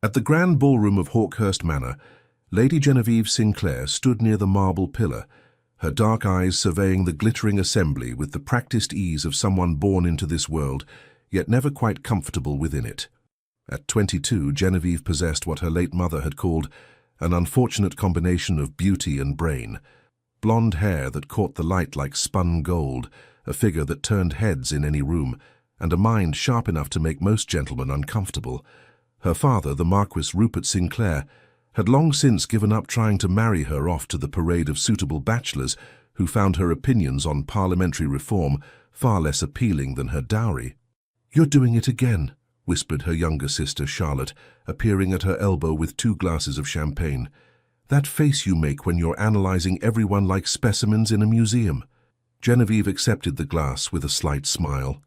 At the grand ballroom of Hawkhurst Manor, Lady Genevieve Sinclair stood near the marble pillar, her dark eyes surveying the glittering assembly with the practiced ease of someone born into this world, yet never quite comfortable within it. At 22, Genevieve possessed what her late mother had called an unfortunate combination of beauty and brain. Blonde hair that caught the light like spun gold, a figure that turned heads in any room, and a mind sharp enough to make most gentlemen uncomfortable. Her father, the Marquis Rupert Sinclair, had long since given up trying to marry her off to the parade of suitable bachelors who found her opinions on parliamentary reform far less appealing than her dowry. "You're doing it again," whispered her younger sister Charlotte, appearing at her elbow with 2 glasses of champagne. "That face you make when you're analyzing everyone like specimens in a museum." Genevieve accepted the glass with a slight smile.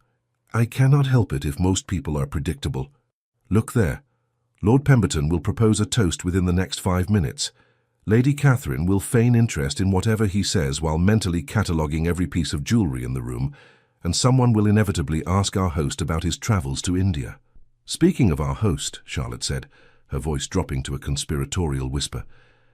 "I cannot help it if most people are predictable. Look there. Lord Pemberton will propose a toast within the next 5 minutes. Lady Catherine will feign interest in whatever he says while mentally cataloguing every piece of jewellery in the room, and someone will inevitably ask our host about his travels to India." "Speaking of our host," Charlotte said, her voice dropping to a conspiratorial whisper,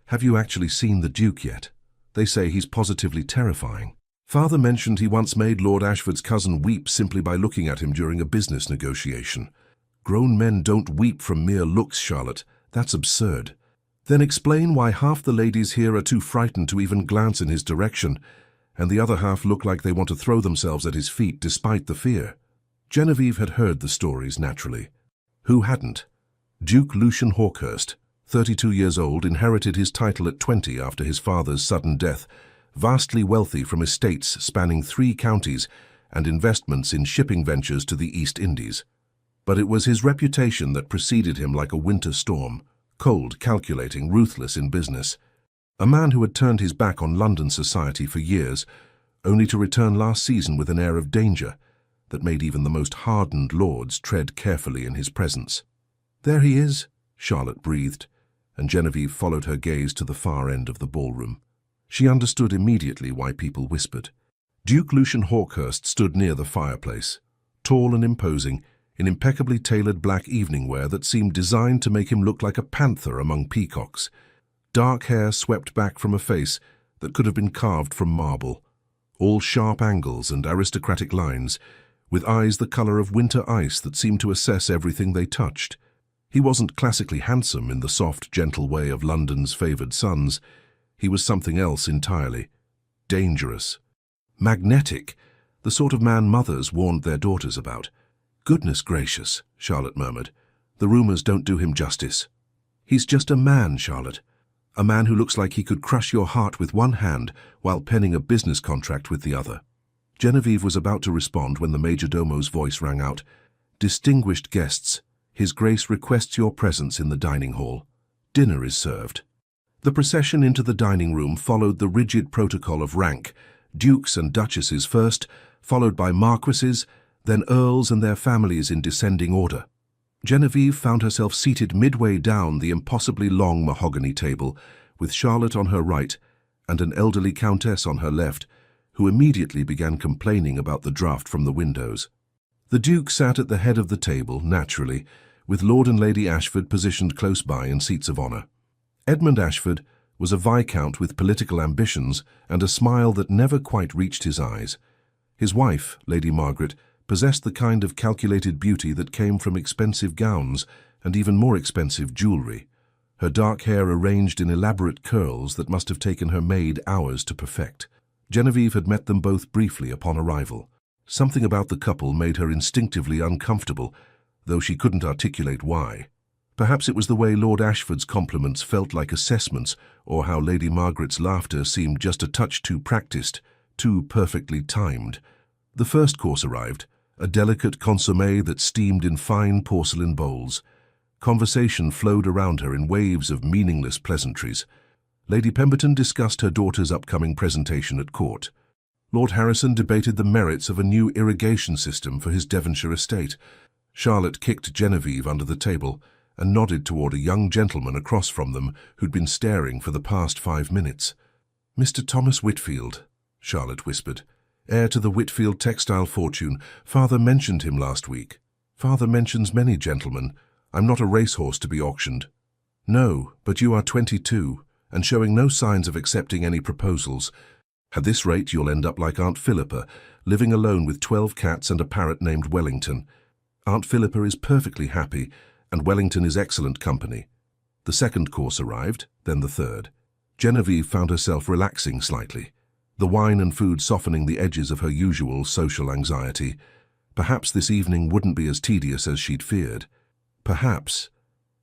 "have you actually seen the Duke yet? They say he's positively terrifying. Father mentioned he once made Lord Ashford's cousin weep simply by looking at him during a business negotiation." "Grown men don't weep from mere looks, Charlotte. That's absurd." "Then explain why half the ladies here are too frightened to even glance in his direction, and the other half look like they want to throw themselves at his feet despite the fear." Genevieve had heard the stories naturally. Who hadn't? Duke Lucian Hawkhurst, 32 years old, inherited his title at 20 after his father's sudden death, vastly wealthy from estates spanning 3 counties and investments in shipping ventures to the East Indies. But it was his reputation that preceded him like a winter storm, cold, calculating, ruthless in business. A man who had turned his back on London society for years, only to return last season with an air of danger that made even the most hardened lords tread carefully in his presence. "There he is," Charlotte breathed, and Genevieve followed her gaze to the far end of the ballroom. She understood immediately why people whispered. Duke Lucian Hawkhurst stood near the fireplace, tall and imposing, in impeccably tailored black evening wear that seemed designed to make him look like a panther among peacocks. Dark hair swept back from a face that could have been carved from marble, all sharp angles and aristocratic lines, with eyes the colour of winter ice that seemed to assess everything they touched. He wasn't classically handsome in the soft, gentle way of London's favoured sons. He was something else entirely. Dangerous. Magnetic. The sort of man mothers warned their daughters about. "Goodness gracious," Charlotte murmured. "The rumours don't do him justice." "He's just a man, Charlotte. A man who looks like he could crush your heart with one hand while penning a business contract with the other." Genevieve was about to respond when the majordomo's voice rang out. "Distinguished guests, His Grace requests your presence in the dining hall. Dinner is served." The procession into the dining room followed the rigid protocol of rank, dukes and duchesses first, followed by marquises, then earls and their families in descending order. Genevieve found herself seated midway down the impossibly long mahogany table, with Charlotte on her right and an elderly countess on her left, who immediately began complaining about the draught from the windows. The Duke sat at the head of the table, naturally, with Lord and Lady Ashford positioned close by in seats of honour. Edmund Ashford was a viscount with political ambitions and a smile that never quite reached his eyes. His wife, Lady Margaret, possessed the kind of calculated beauty that came from expensive gowns and even more expensive jewellery, her dark hair arranged in elaborate curls that must have taken her maid hours to perfect. Genevieve had met them both briefly upon arrival. Something about the couple made her instinctively uncomfortable, though she couldn't articulate why. Perhaps it was the way Lord Ashford's compliments felt like assessments, or how Lady Margaret's laughter seemed just a touch too practiced, too perfectly timed. The first course arrived, a delicate consommé that steamed in fine porcelain bowls. Conversation flowed around her in waves of meaningless pleasantries. Lady Pemberton discussed her daughter's upcoming presentation at court. Lord Harrison debated the merits of a new irrigation system for his Devonshire estate. Charlotte kicked Genevieve under the table and nodded toward a young gentleman across from them who'd been staring for the past 5 minutes. "Mr. Thomas Whitfield," Charlotte whispered. "Heir to the Whitfield textile fortune. Father mentioned him last week." "Father mentions many gentlemen. I'm not a racehorse to be auctioned." "No, but you are 22, and showing no signs of accepting any proposals. At this rate, you'll end up like Aunt Philippa, living alone with 12 cats and a parrot named Wellington. Aunt Philippa is perfectly happy, and Wellington is excellent company." The second course arrived, then the third. Genevieve found herself relaxing slightly, the wine and food softening the edges of her usual social anxiety. Perhaps this evening wouldn't be as tedious as she'd feared. Perhaps.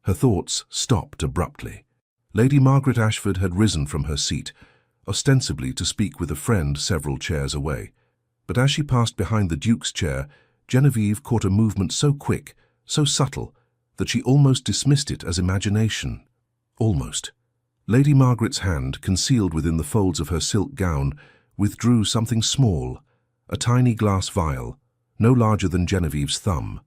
Her thoughts stopped abruptly. Lady Margaret Ashford had risen from her seat, ostensibly to speak with a friend several chairs away. But as she passed behind the Duke's chair, Genevieve caught a movement so quick, so subtle, that she almost dismissed it as imagination. Almost. Lady Margaret's hand, concealed within the folds of her silk gown, withdrew something small, a tiny glass vial, no larger than Genevieve's thumb.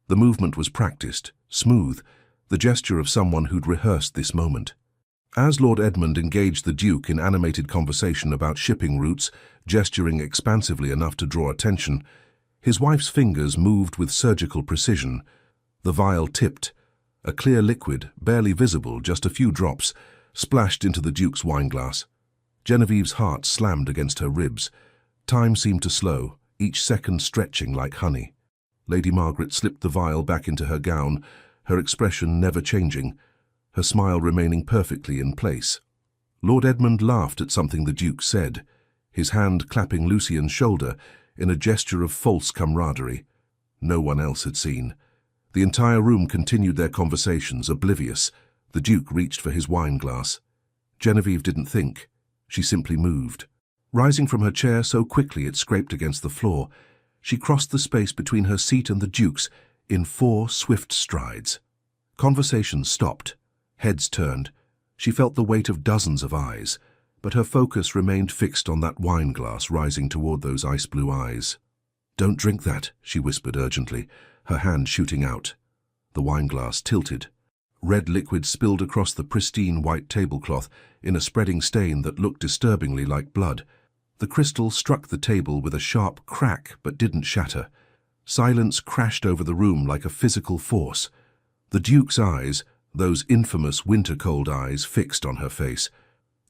The movement was practiced, smooth, the gesture of someone who'd rehearsed this moment. As Lord Edmund engaged the Duke in animated conversation about shipping routes, gesturing expansively enough to draw attention, his wife's fingers moved with surgical precision. The vial tipped. A clear liquid, barely visible, just a few drops, splashed into the Duke's wineglass. Genevieve's heart slammed against her ribs. Time seemed to slow, each second stretching like honey. Lady Margaret slipped the vial back into her gown, her expression never changing, her smile remaining perfectly in place. Lord Edmund laughed at something the Duke said, his hand clapping Lucien's shoulder in a gesture of false camaraderie. No one else had seen. The entire room continued their conversations, oblivious. The Duke reached for his wineglass. Genevieve didn't think. She simply moved. Rising from her chair so quickly it scraped against the floor, she crossed the space between her seat and the Duke's in 4 swift strides. Conversation stopped. Heads turned. She felt the weight of dozens of eyes, but her focus remained fixed on that wineglass rising toward those ice-blue eyes. "Don't drink that," she whispered urgently, her hand shooting out. The wineglass tilted. Red liquid spilled across the pristine white tablecloth in a spreading stain that looked disturbingly like blood. The crystal struck the table with a sharp crack but didn't shatter. Silence crashed over the room like a physical force. The Duke's eyes, those infamous winter-cold eyes, fixed on her face.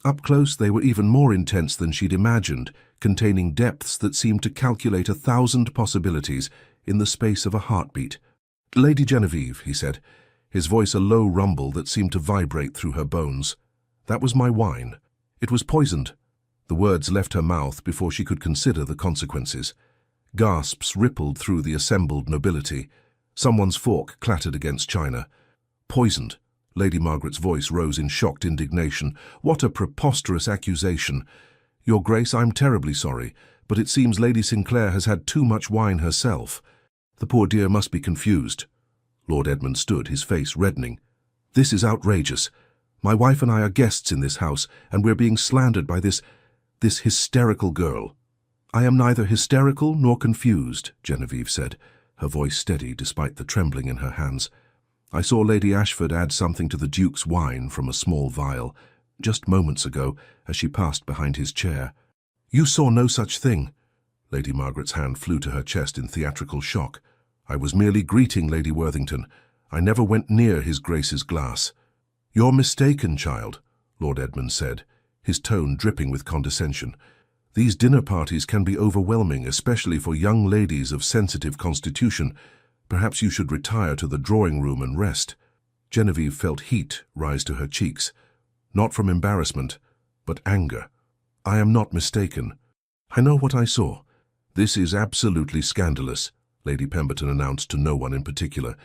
Up close they were even more intense than she'd imagined, containing depths that seemed to calculate 1,000 possibilities in the space of a heartbeat. "Lady Genevieve," he said, his voice a low rumble that seemed to vibrate through her bones. "That was my wine. It was poisoned." The words left her mouth before she could consider the consequences. Gasps rippled through the assembled nobility. Someone's fork clattered against china. "Poisoned." Lady Margaret's voice rose in shocked indignation. "What a preposterous accusation! Your Grace, I'm terribly sorry, but it seems Lady Sinclair has had too much wine herself. The poor dear must be confused." Lord Edmund stood, his face reddening. "This is outrageous. My wife and I are guests in this house, and we're being slandered by this hysterical girl." "I am neither hysterical nor confused," Genevieve said, her voice steady despite the trembling in her hands. "I saw Lady Ashford add something to the Duke's wine from a small vial, just moments ago, as she passed behind his chair." "You saw no such thing." Lady Margaret's hand flew to her chest in theatrical shock. "I was merely greeting Lady Worthington. I never went near His Grace's glass." "You're mistaken, child," Lord Edmund said, his tone dripping with condescension. "These dinner parties can be overwhelming, especially for young ladies of sensitive constitution. Perhaps you should retire to the drawing-room and rest." Genevieve felt heat rise to her cheeks, not from embarrassment, but anger. "I am not mistaken. I know what I saw." "This is absolutely scandalous," Lady Pemberton announced to no one in particular.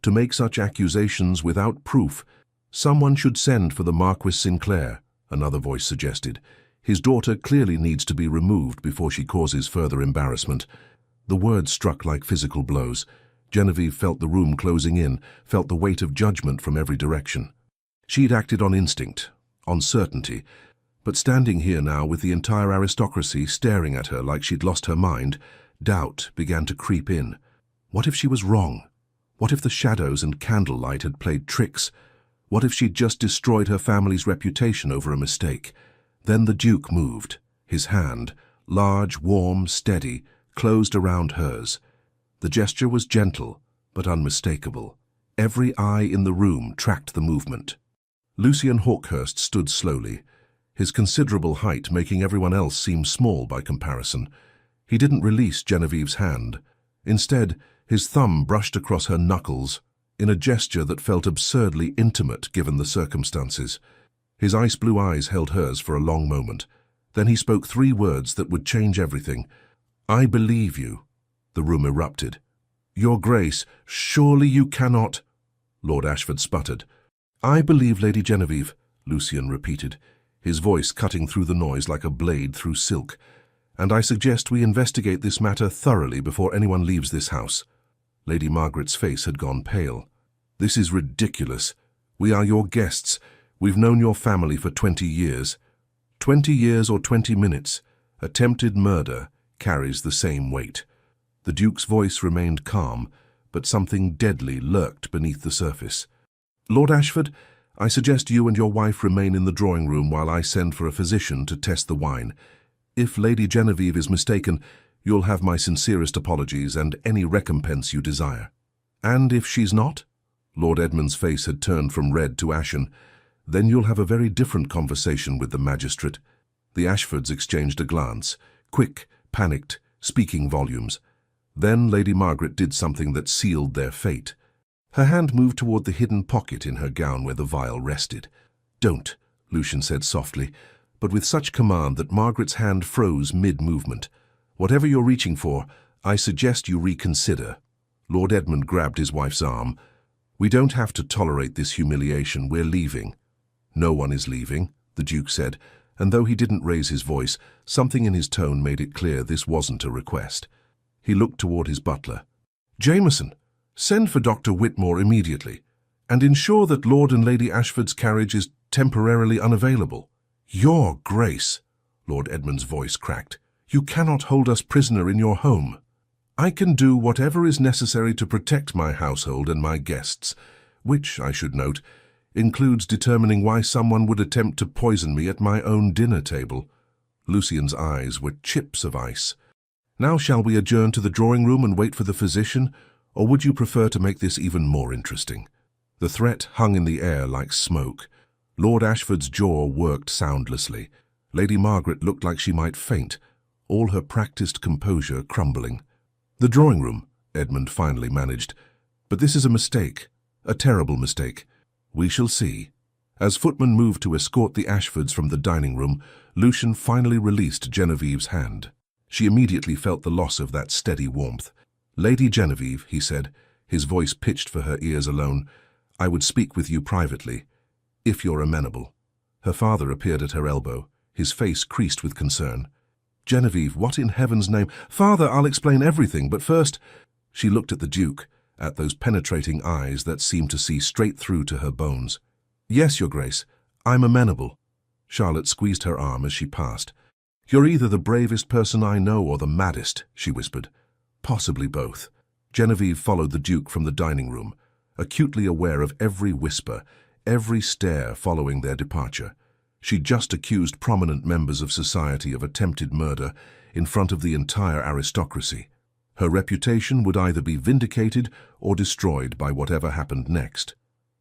"To make such accusations without proof. Someone should send for the Marquis Sinclair," another voice suggested. "His daughter clearly needs to be removed before she causes further embarrassment." The words struck like physical blows. Genevieve felt the room closing in, felt the weight of judgment from every direction. She'd acted on instinct, on certainty, but standing here now with the entire aristocracy staring at her like she'd lost her mind, doubt began to creep in. What if she was wrong? What if the shadows and candlelight had played tricks? What if she'd just destroyed her family's reputation over a mistake? Then the Duke moved. His hand, large, warm, steady, closed around hers. The gesture was gentle, but unmistakable. Every eye in the room tracked the movement. Lucian Hawkhurst stood slowly, his considerable height making everyone else seem small by comparison. He didn't release Genevieve's hand. Instead, his thumb brushed across her knuckles in a gesture that felt absurdly intimate given the circumstances. His ice-blue eyes held hers for a long moment. Then he spoke 3 words that would change everything. "I believe you." The room erupted. "Your Grace, surely you cannot—" Lord Ashford sputtered. "I believe Lady Genevieve," Lucian repeated, his voice cutting through the noise like a blade through silk. "And I suggest we investigate this matter thoroughly before anyone leaves this house." Lady Margaret's face had gone pale. "This is ridiculous. We are your guests. We've known your family for 20 years. 20 years or 20 minutes. Attempted murder carries the same weight." The Duke's voice remained calm, but something deadly lurked beneath the surface. "Lord Ashford, I suggest you and your wife remain in the drawing room while I send for a physician to test the wine. If Lady Genevieve is mistaken, you'll have my sincerest apologies and any recompense you desire." "And if she's not?" Lord Edmund's face had turned from red to ashen. "Then you'll have a very different conversation with the magistrate." The Ashfords exchanged a glance, quick, panicked, speaking volumes. Then Lady Margaret did something that sealed their fate. Her hand moved toward the hidden pocket in her gown where the vial rested. "Don't," Lucian said softly, but with such command that Margaret's hand froze mid-movement. "Whatever you're reaching for, I suggest you reconsider." Lord Edmund grabbed his wife's arm. "We don't have to tolerate this humiliation. We're leaving." "No one is leaving," the Duke said, and though he didn't raise his voice, something in his tone made it clear this wasn't a request. He looked toward his butler. "Jameson, send for Dr. Whitmore immediately, and ensure that Lord and Lady Ashford's carriage is temporarily unavailable." "Your Grace," Lord Edmund's voice cracked, "you cannot hold us prisoner in your home." "I can do whatever is necessary to protect my household and my guests, which, I should note, includes determining why someone would attempt to poison me at my own dinner table." Lucian's eyes were chips of ice. "Now shall we adjourn to the drawing room and wait for the physician, or would you prefer to make this even more interesting?" The threat hung in the air like smoke. Lord Ashford's jaw worked soundlessly. Lady Margaret looked like she might faint, all her practiced composure crumbling. "The drawing room," Edmund finally managed. "But this is a mistake, a terrible mistake. We shall see." As footmen moved to escort the Ashfords from the dining room, Lucian finally released Genevieve's hand. She immediately felt the loss of that steady warmth. "Lady Genevieve," he said, his voice pitched for her ears alone, "I would speak with you privately, if you're amenable." Her father appeared at her elbow, his face creased with concern. "Genevieve, what in heaven's name—" "Father, I'll explain everything, but first—" She looked at the Duke, at those penetrating eyes that seemed to see straight through to her bones. "Yes, Your Grace, I'm amenable." Charlotte squeezed her arm as she passed. "You're either the bravest person I know or the maddest," she whispered. "Possibly both." Genevieve followed the Duke from the dining room, acutely aware of every whisper, every stare following their departure. She'd just accused prominent members of society of attempted murder in front of the entire aristocracy. Her reputation would either be vindicated or destroyed by whatever happened next.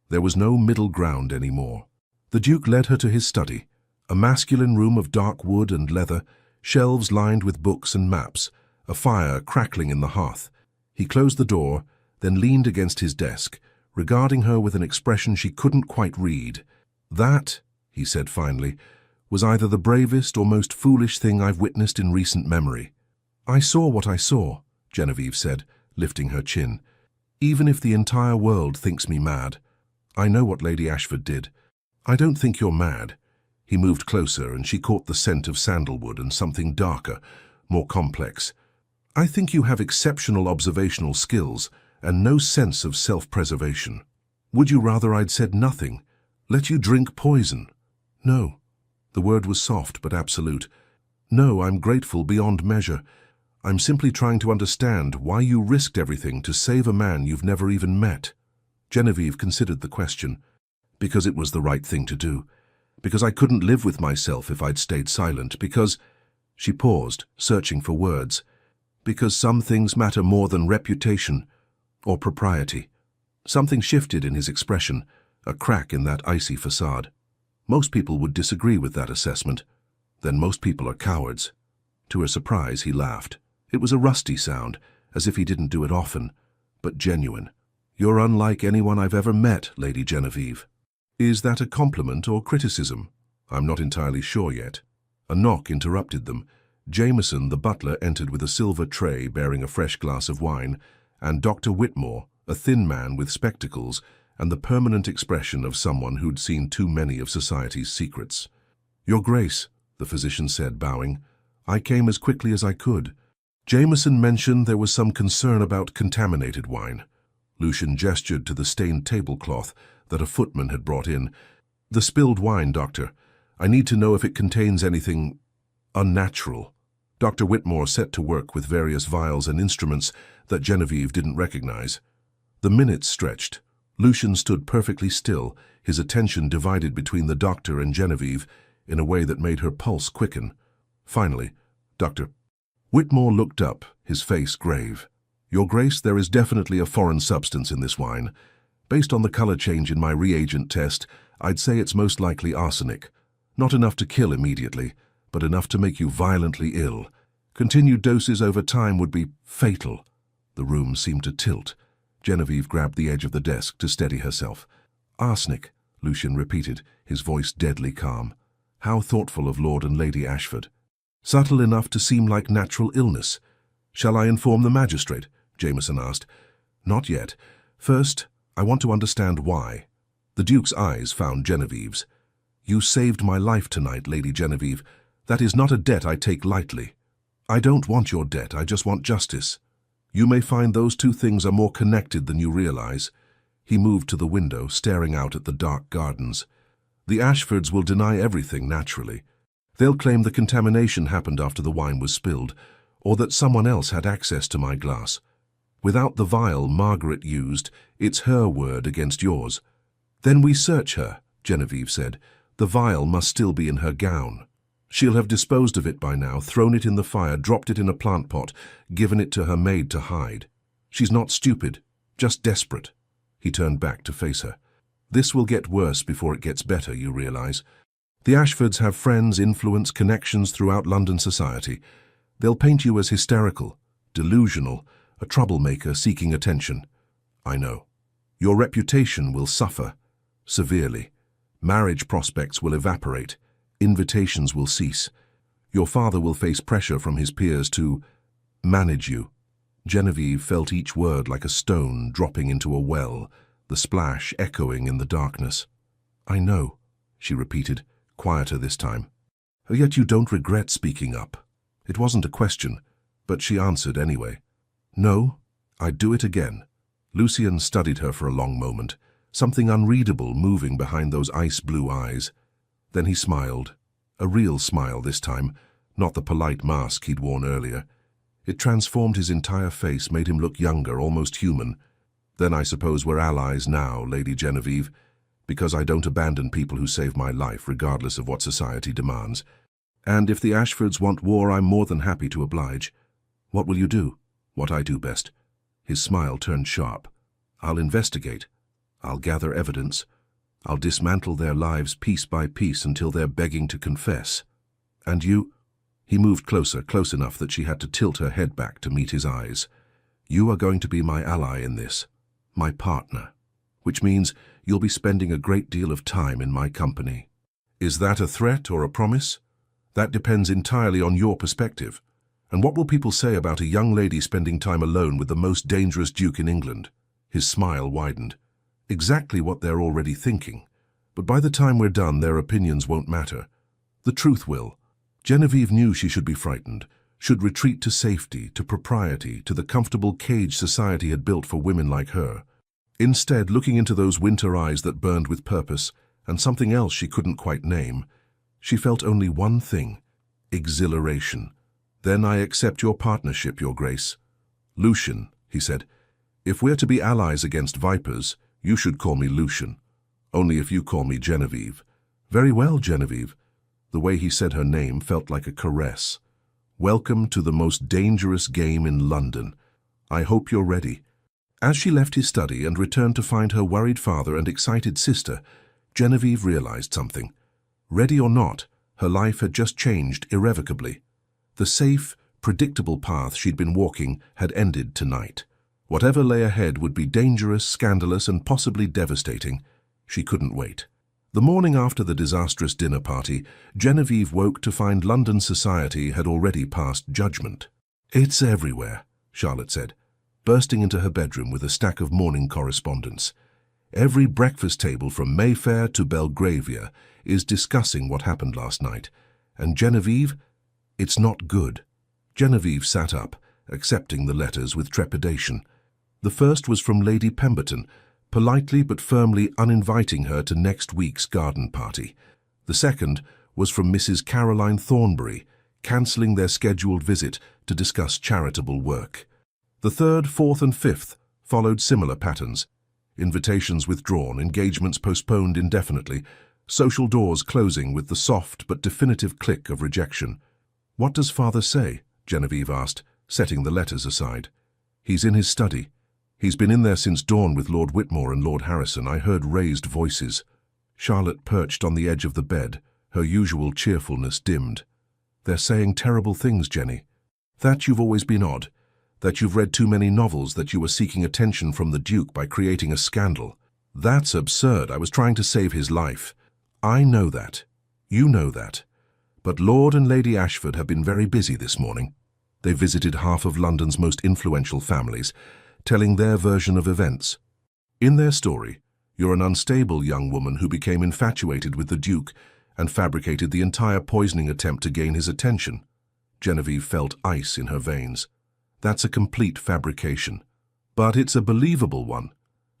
There was no middle ground anymore. The Duke led her to his study, a masculine room of dark wood and leather, shelves lined with books and maps, a fire crackling in the hearth. He closed the door, then leaned against his desk, regarding her with an expression she couldn't quite read. "That," he said finally, "was either the bravest or most foolish thing I've witnessed in recent memory." "I saw what I saw," Genevieve said, lifting her chin. "Even if the entire world thinks me mad, I know what Lady Ashford did. I don't think you're mad." He moved closer and she caught the scent of sandalwood and something darker, more complex. "I think you have exceptional observational skills and no sense of self-preservation. Would you rather I'd said nothing, let you drink poison?" "No." The word was soft but absolute. "No, I'm grateful beyond measure. I'm simply trying to understand why you risked everything to save a man you've never even met." Genevieve considered the question. "Because it was the right thing to do. Because I couldn't live with myself if I'd stayed silent. Because—" She paused, searching for words. "Because some things matter more than reputation or propriety." Something shifted in his expression, a crack in that icy facade. Most people would disagree with that assessment. Then most people are cowards. To her surprise, he laughed. It was a rusty sound, as if he didn't do it often, but genuine. "You're unlike anyone I've ever met, Lady Genevieve." Is that a compliment or criticism? I'm not entirely sure yet. A knock interrupted them. Jameson, the butler, entered with a silver tray bearing a fresh glass of wine, and Dr. Whitmore, a thin man with spectacles and the permanent expression of someone who'd seen too many of society's secrets. "Your Grace," the physician said, bowing, "I came as quickly as I could." Jameson mentioned there was some concern about contaminated wine. Lucian gestured to the stained tablecloth that a footman had brought in. "The spilled wine, Doctor. I need to know if it contains anything unnatural." Dr. Whitmore set to work with various vials and instruments that Genevieve didn't recognize. The minutes stretched. Lucian stood perfectly still, his attention divided between the doctor and Genevieve in a way that made her pulse quicken. Finally, Dr. Whitmore looked up, his face grave. "Your Grace, there is definitely a foreign substance in this wine. Based on the color change in my reagent test, I'd say it's most likely arsenic. Not enough to kill immediately, but enough to make you violently ill. Continued doses over time would be fatal." The room seemed to tilt. Genevieve grabbed the edge of the desk to steady herself. "Arsenic," Lucian repeated, his voice deadly calm. How thoughtful of Lord and Lady Ashford. "Subtle enough to seem like natural illness. Shall I inform the magistrate?" Jameson asked. "Not yet. First, I want to understand why." The Duke's eyes found Genevieve's. "You saved my life tonight, Lady Genevieve. That is not a debt I take lightly." "I don't want your debt, I just want justice. You may find those two things are more connected than you realize." He moved to the window, staring out at the dark gardens. "The Ashfords will deny everything, naturally. They'll claim the contamination happened after the wine was spilled, or that someone else had access to my glass. Without the vial Margaret used, it's her word against yours." "Then we search her," Genevieve said. "The vial must still be in her gown. She'll have disposed of it by now, thrown it in the fire, dropped it in a plant pot, given it to her maid to hide. She's not stupid, just desperate." He turned back to face her. "This will get worse before it gets better, you realize. The Ashfords have friends, influence, connections throughout London society. They'll paint you as hysterical, delusional, a troublemaker seeking attention. I know. Your reputation will suffer severely. Marriage prospects will evaporate. Invitations will cease. Your father will face pressure from his peers to manage you." Genevieve felt each word like a stone dropping into a well, the splash echoing in the darkness. "I know," she repeated, quieter this time. "Yet you don't regret speaking up." It wasn't a question, but she answered anyway. "No, I'd do it again." Lucian studied her for a long moment, something unreadable moving behind those ice-blue eyes. Then he smiled, a real smile this time, not the polite mask he'd worn earlier. It transformed his entire face, made him look younger, almost human. "Then I suppose we're allies now, Lady Genevieve, because I don't abandon people who save my life, regardless of what society demands. And if the Ashfords want war, I'm more than happy to oblige. What will you do?" "What I do best." His smile turned sharp. "I'll investigate. I'll gather evidence. I'll dismantle their lives piece by piece until they're begging to confess. And you?" He moved closer, close enough that she had to tilt her head back to meet his eyes. "You are going to be my ally in this, my partner, which means you'll be spending a great deal of time in my company." "Is that a threat or a promise?" "That depends entirely on your perspective. And what will people say about a young lady spending time alone with the most dangerous duke in England?" His smile widened. "Exactly what they're already thinking. But by the time we're done, their opinions won't matter. The truth will." Genevieve knew she should be frightened, should retreat to safety, to propriety, to the comfortable cage society had built for women like her. Instead, looking into those winter eyes that burned with purpose, and something else she couldn't quite name, she felt only one thing: exhilaration. "Then I accept your partnership, Your Grace." "Lucian," he said, "if we're to be allies against vipers, you should call me Lucian. Only if you call me Genevieve." "Very well, Genevieve." The way he said her name felt like a caress. "Welcome to the most dangerous game in London. I hope you're ready." As she left his study and returned to find her worried father and excited sister, Genevieve realized something. Ready or not, her life had just changed irrevocably. The safe, predictable path she'd been walking had ended tonight. Whatever lay ahead would be dangerous, scandalous, and possibly devastating. She couldn't wait. The morning after the disastrous dinner party, Genevieve woke to find London society had already passed judgment. "It's everywhere," Charlotte said, bursting into her bedroom with a stack of morning correspondence. "Every breakfast table from Mayfair to Belgravia is discussing what happened last night. And Genevieve, it's not good." Genevieve sat up, accepting the letters with trepidation. The first was from Lady Pemberton, politely but firmly uninviting her to next week's garden party. The second was from Mrs. Caroline Thornbury, cancelling their scheduled visit to discuss charitable work. The third, fourth, and fifth followed similar patterns. Invitations withdrawn, engagements postponed indefinitely, social doors closing with the soft but definitive click of rejection. "What does father say?" Genevieve asked, setting the letters aside. "He's in his study. He's been in there since dawn with Lord Whitmore and Lord Harrison. I heard raised voices." Charlotte perched on the edge of the bed, her usual cheerfulness dimmed. "They're saying terrible things, Jenny. That you've always been odd. That you've read too many novels, that you were seeking attention from the Duke by creating a scandal. That's absurd. I was trying to save his life. I know that. You know that. But Lord and Lady Ashford have been very busy this morning. They visited half of London's most influential families, telling their version of events. In their story, you're an unstable young woman who became infatuated with the Duke and fabricated the entire poisoning attempt to gain his attention." Genevieve felt ice in her veins. "That's a complete fabrication. But it's a believable one.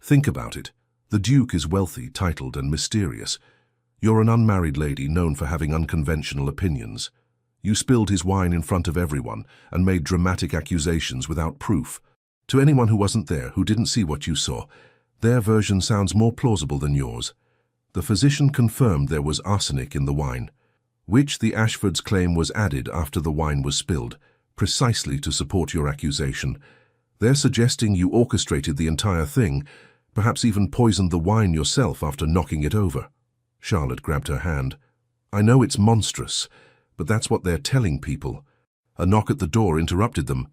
Think about it. The Duke is wealthy, titled, and mysterious. You're an unmarried lady known for having unconventional opinions. You spilled his wine in front of everyone and made dramatic accusations without proof. To anyone who wasn't there, who didn't see what you saw, their version sounds more plausible than yours. The physician confirmed there was arsenic in the wine, which the Ashfords claim was added after the wine was spilled, precisely to support your accusation. They're suggesting you orchestrated the entire thing, perhaps even poisoned the wine yourself after knocking it over." Charlotte grabbed her hand. "I know it's monstrous, but that's what they're telling people." A knock at the door interrupted them.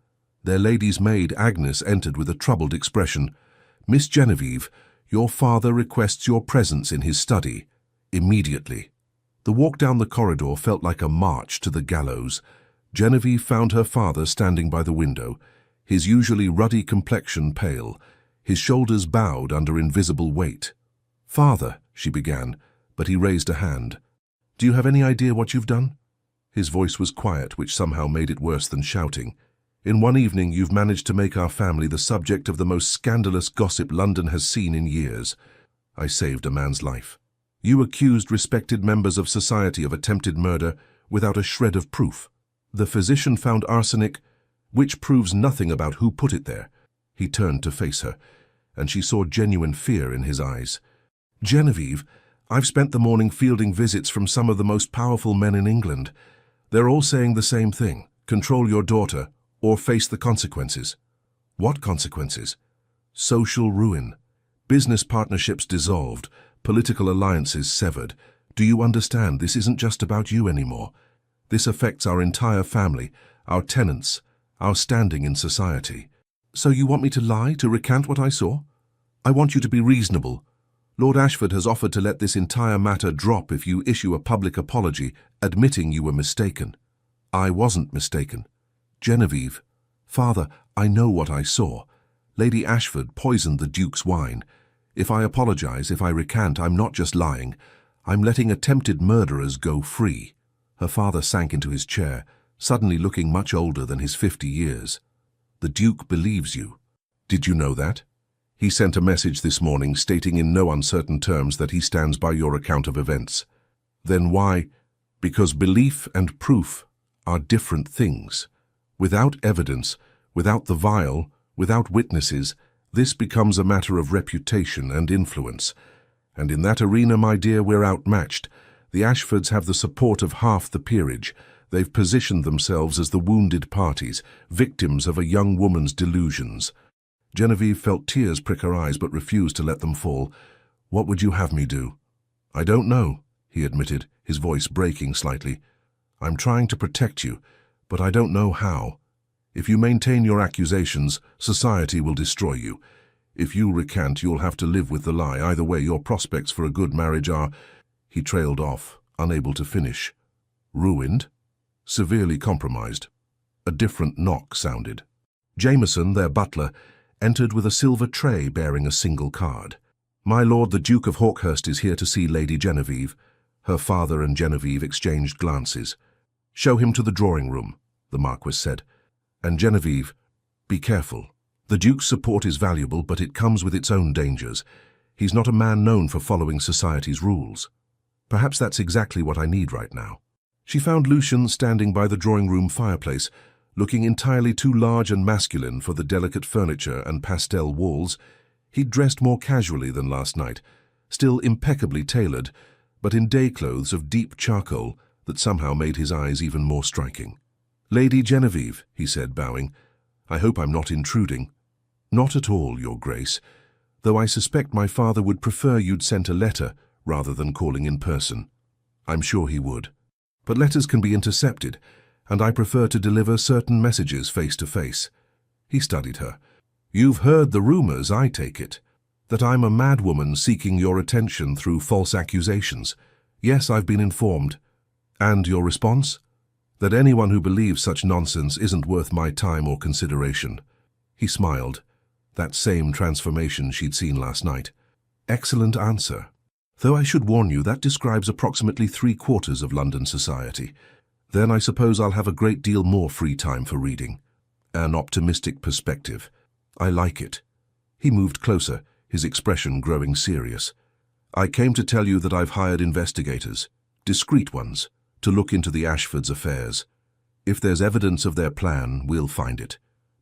Their lady's maid, Agnes, entered with a troubled expression. "Miss Genevieve, your father requests your presence in his study. Immediately." The walk down the corridor felt like a march to the gallows. Genevieve found her father standing by the window, his usually ruddy complexion pale, his shoulders bowed under invisible weight. "Father," she began, but he raised a hand. "Do you have any idea what you've done?" His voice was quiet, which somehow made it worse than shouting. "In one evening you've managed to make our family the subject of the most scandalous gossip London has seen in years. I saved a man's life. You accused respected members of society of attempted murder without a shred of proof. The physician found arsenic, which proves nothing about who put it there." He turned to face her, and she saw genuine fear in his eyes. "Genevieve, I've spent the morning fielding visits from some of the most powerful men in England. They're all saying the same thing: control your daughter, or face the consequences." "What consequences?" "Social ruin. Business partnerships dissolved, political alliances severed. Do you understand? This isn't just about you anymore. This affects our entire family, our tenants, our standing in society." "So you want me to lie, to recant what I saw?" "I want you to be reasonable. Lord Ashford has offered to let this entire matter drop if you issue a public apology, admitting you were mistaken." "I wasn't mistaken." "Genevieve, father, I know what I saw. Lady Ashford poisoned the Duke's wine. If I apologize, if I recant, I'm not just lying. I'm letting attempted murderers go free." Her father sank into his chair, suddenly looking much older than his 50 years. "The Duke believes you. Did you know that? He sent a message this morning stating in no uncertain terms that he stands by your account of events." "Then why?" "Because belief and proof are different things. Without evidence, without the vial, without witnesses, this becomes a matter of reputation and influence. And in that arena, my dear, we're outmatched. The Ashfords have the support of half the peerage. They've positioned themselves as the wounded parties, victims of a young woman's delusions. Genevieve felt tears prick her eyes but refused to let them fall. "What would you have me do?" "I don't know," he admitted, his voice breaking slightly. "I'm trying to protect you, but I don't know how. If you maintain your accusations, society will destroy you. If you recant, you'll have to live with the lie. Either way, your prospects for a good marriage are—" He trailed off, unable to finish. "Ruined? Severely compromised." A different knock sounded. Jameson, their butler, entered with a silver tray bearing a single card. "My lord, the Duke of Hawkhurst is here to see Lady Genevieve." Her father and Genevieve exchanged glances. "Show him to the drawing room," the Marquis said. "And Genevieve, be careful. The Duke's support is valuable, but it comes with its own dangers. He's not a man known for following society's rules. Perhaps that's exactly what I need right now." She found Lucian standing by the drawing-room fireplace, looking entirely too large and masculine for the delicate furniture and pastel walls. He'd dressed more casually than last night, still impeccably tailored, but in day clothes of deep charcoal that somehow made his eyes even more striking. "Lady Genevieve," he said, bowing, "I hope I'm not intruding." "Not at all, Your Grace, though I suspect my father would prefer you'd sent a letter rather than calling in person." "I'm sure he would. But letters can be intercepted, and I prefer to deliver certain messages face to face." He studied her. "You've heard the rumors, I take it, that I'm a madwoman seeking your attention through false accusations." "Yes, I've been informed." "And your response?" "That anyone who believes such nonsense isn't worth my time or consideration." He smiled, that same transformation she'd seen last night. "Excellent answer. Though I should warn you, that describes approximately 3/4 of London society. Then I suppose I'll have a great deal more free time for reading." An optimistic perspective. "I like it." He moved closer, his expression growing serious. "I came to tell you that I've hired investigators, discreet ones, to look into the Ashfords' affairs. If there's evidence of their plan, we'll find it.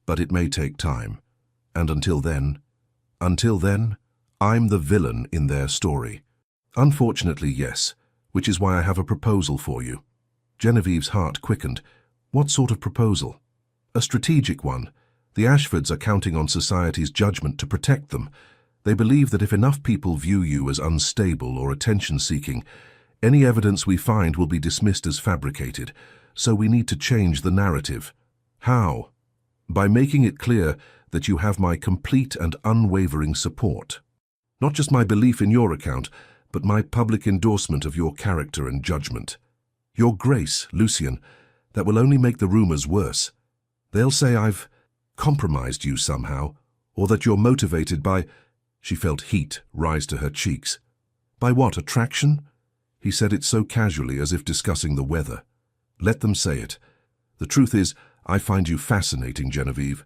But it may take time. And until then, I'm the villain in their story." "Unfortunately, yes, which is why I have a proposal for you." Genevieve's heart quickened. "What sort of proposal?" "A strategic one. The Ashfords are counting on society's judgment to protect them. They believe that if enough people view you as unstable or attention-seeking, any evidence we find will be dismissed as fabricated, so we need to change the narrative." "How?" "By making it clear that you have my complete and unwavering support. Not just my belief in your account, but my public endorsement of your character and judgment." "Your Grace, Lucian, that will only make the rumors worse. They'll say I've compromised you somehow, or that you're motivated by—" She felt heat rise to her cheeks. "By what, attraction?" He said it so casually as if discussing the weather. "Let them say it. The truth is, I find you fascinating, Genevieve.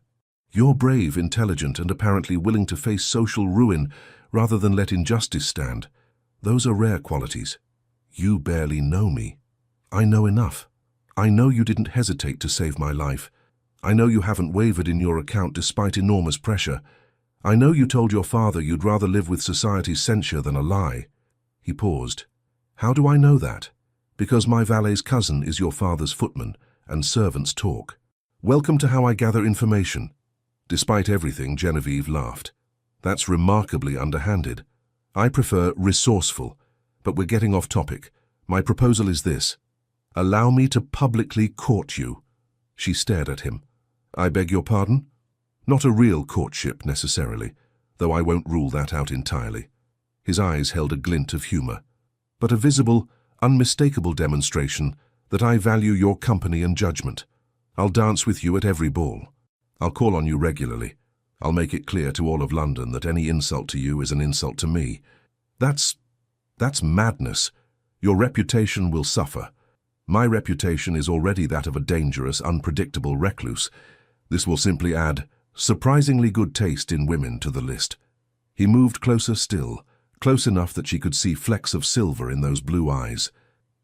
You're brave, intelligent, and apparently willing to face social ruin rather than let injustice stand. Those are rare qualities. You barely know me. I know enough. I know you didn't hesitate to save my life. I know you haven't wavered in your account despite enormous pressure. I know you told your father you'd rather live with society's censure than a lie." He paused. "How do I know that?" "Because my valet's cousin is your father's footman, and servants talk. Welcome to how I gather information." Despite everything, Genevieve laughed. "That's remarkably underhanded. I prefer resourceful, but we're getting off topic. My proposal is this. Allow me to publicly court you." She stared at him. "I beg your pardon?" "Not a real courtship, necessarily, though I won't rule that out entirely." His eyes held a glint of humor. "But a visible, unmistakable demonstration that I value your company and judgment. I'll dance with you at every ball. I'll call on you regularly. I'll make it clear to all of London that any insult to you is an insult to me." That's madness. Your reputation will suffer. My reputation is already that of a dangerous, unpredictable recluse. This will simply add surprisingly good taste in women to the list." He moved closer still, close enough that she could see flecks of silver in those blue eyes.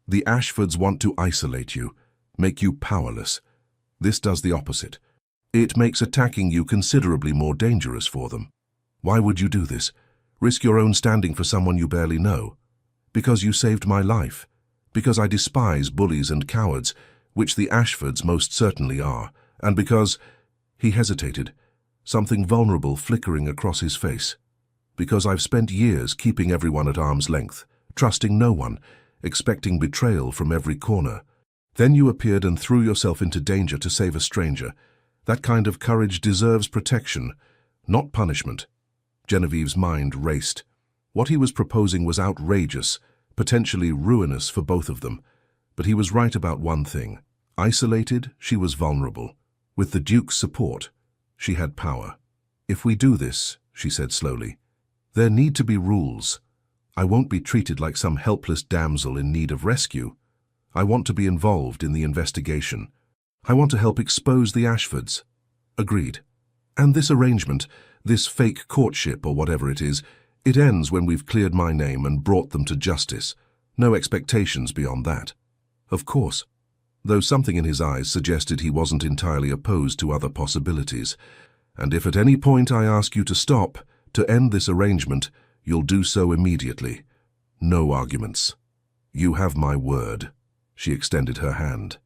"The Ashfords want to isolate you, make you powerless. This does the opposite. It makes attacking you considerably more dangerous for them. Why would you do this? Risk your own standing for someone you barely know? Because you saved my life. Because I despise bullies and cowards, which the Ashfords most certainly are, and because—" He hesitated. something vulnerable flickering across his face. Because I've spent years keeping everyone at arm's length, trusting no one, expecting betrayal from every corner. Then you appeared and threw yourself into danger to save a stranger. That kind of courage deserves protection, not punishment. Genevieve's mind raced. What he was proposing was outrageous, potentially ruinous for both of them. But he was right about one thing. Isolated, she was vulnerable. With the Duke's support, she had power. If we do this, she said slowly, there need to be rules. I won't be treated like some helpless damsel in need of rescue. I want to be involved in the investigation. I want to help expose the Ashfords. Agreed. And this arrangement, this fake courtship or whatever it is, it ends when we've cleared my name and brought them to justice. No expectations beyond that. Of course. Though something in his eyes suggested he wasn't entirely opposed to other possibilities. And if at any point I ask you to stop, to end this arrangement, you'll do so immediately. No arguments. You have my word. She extended her hand.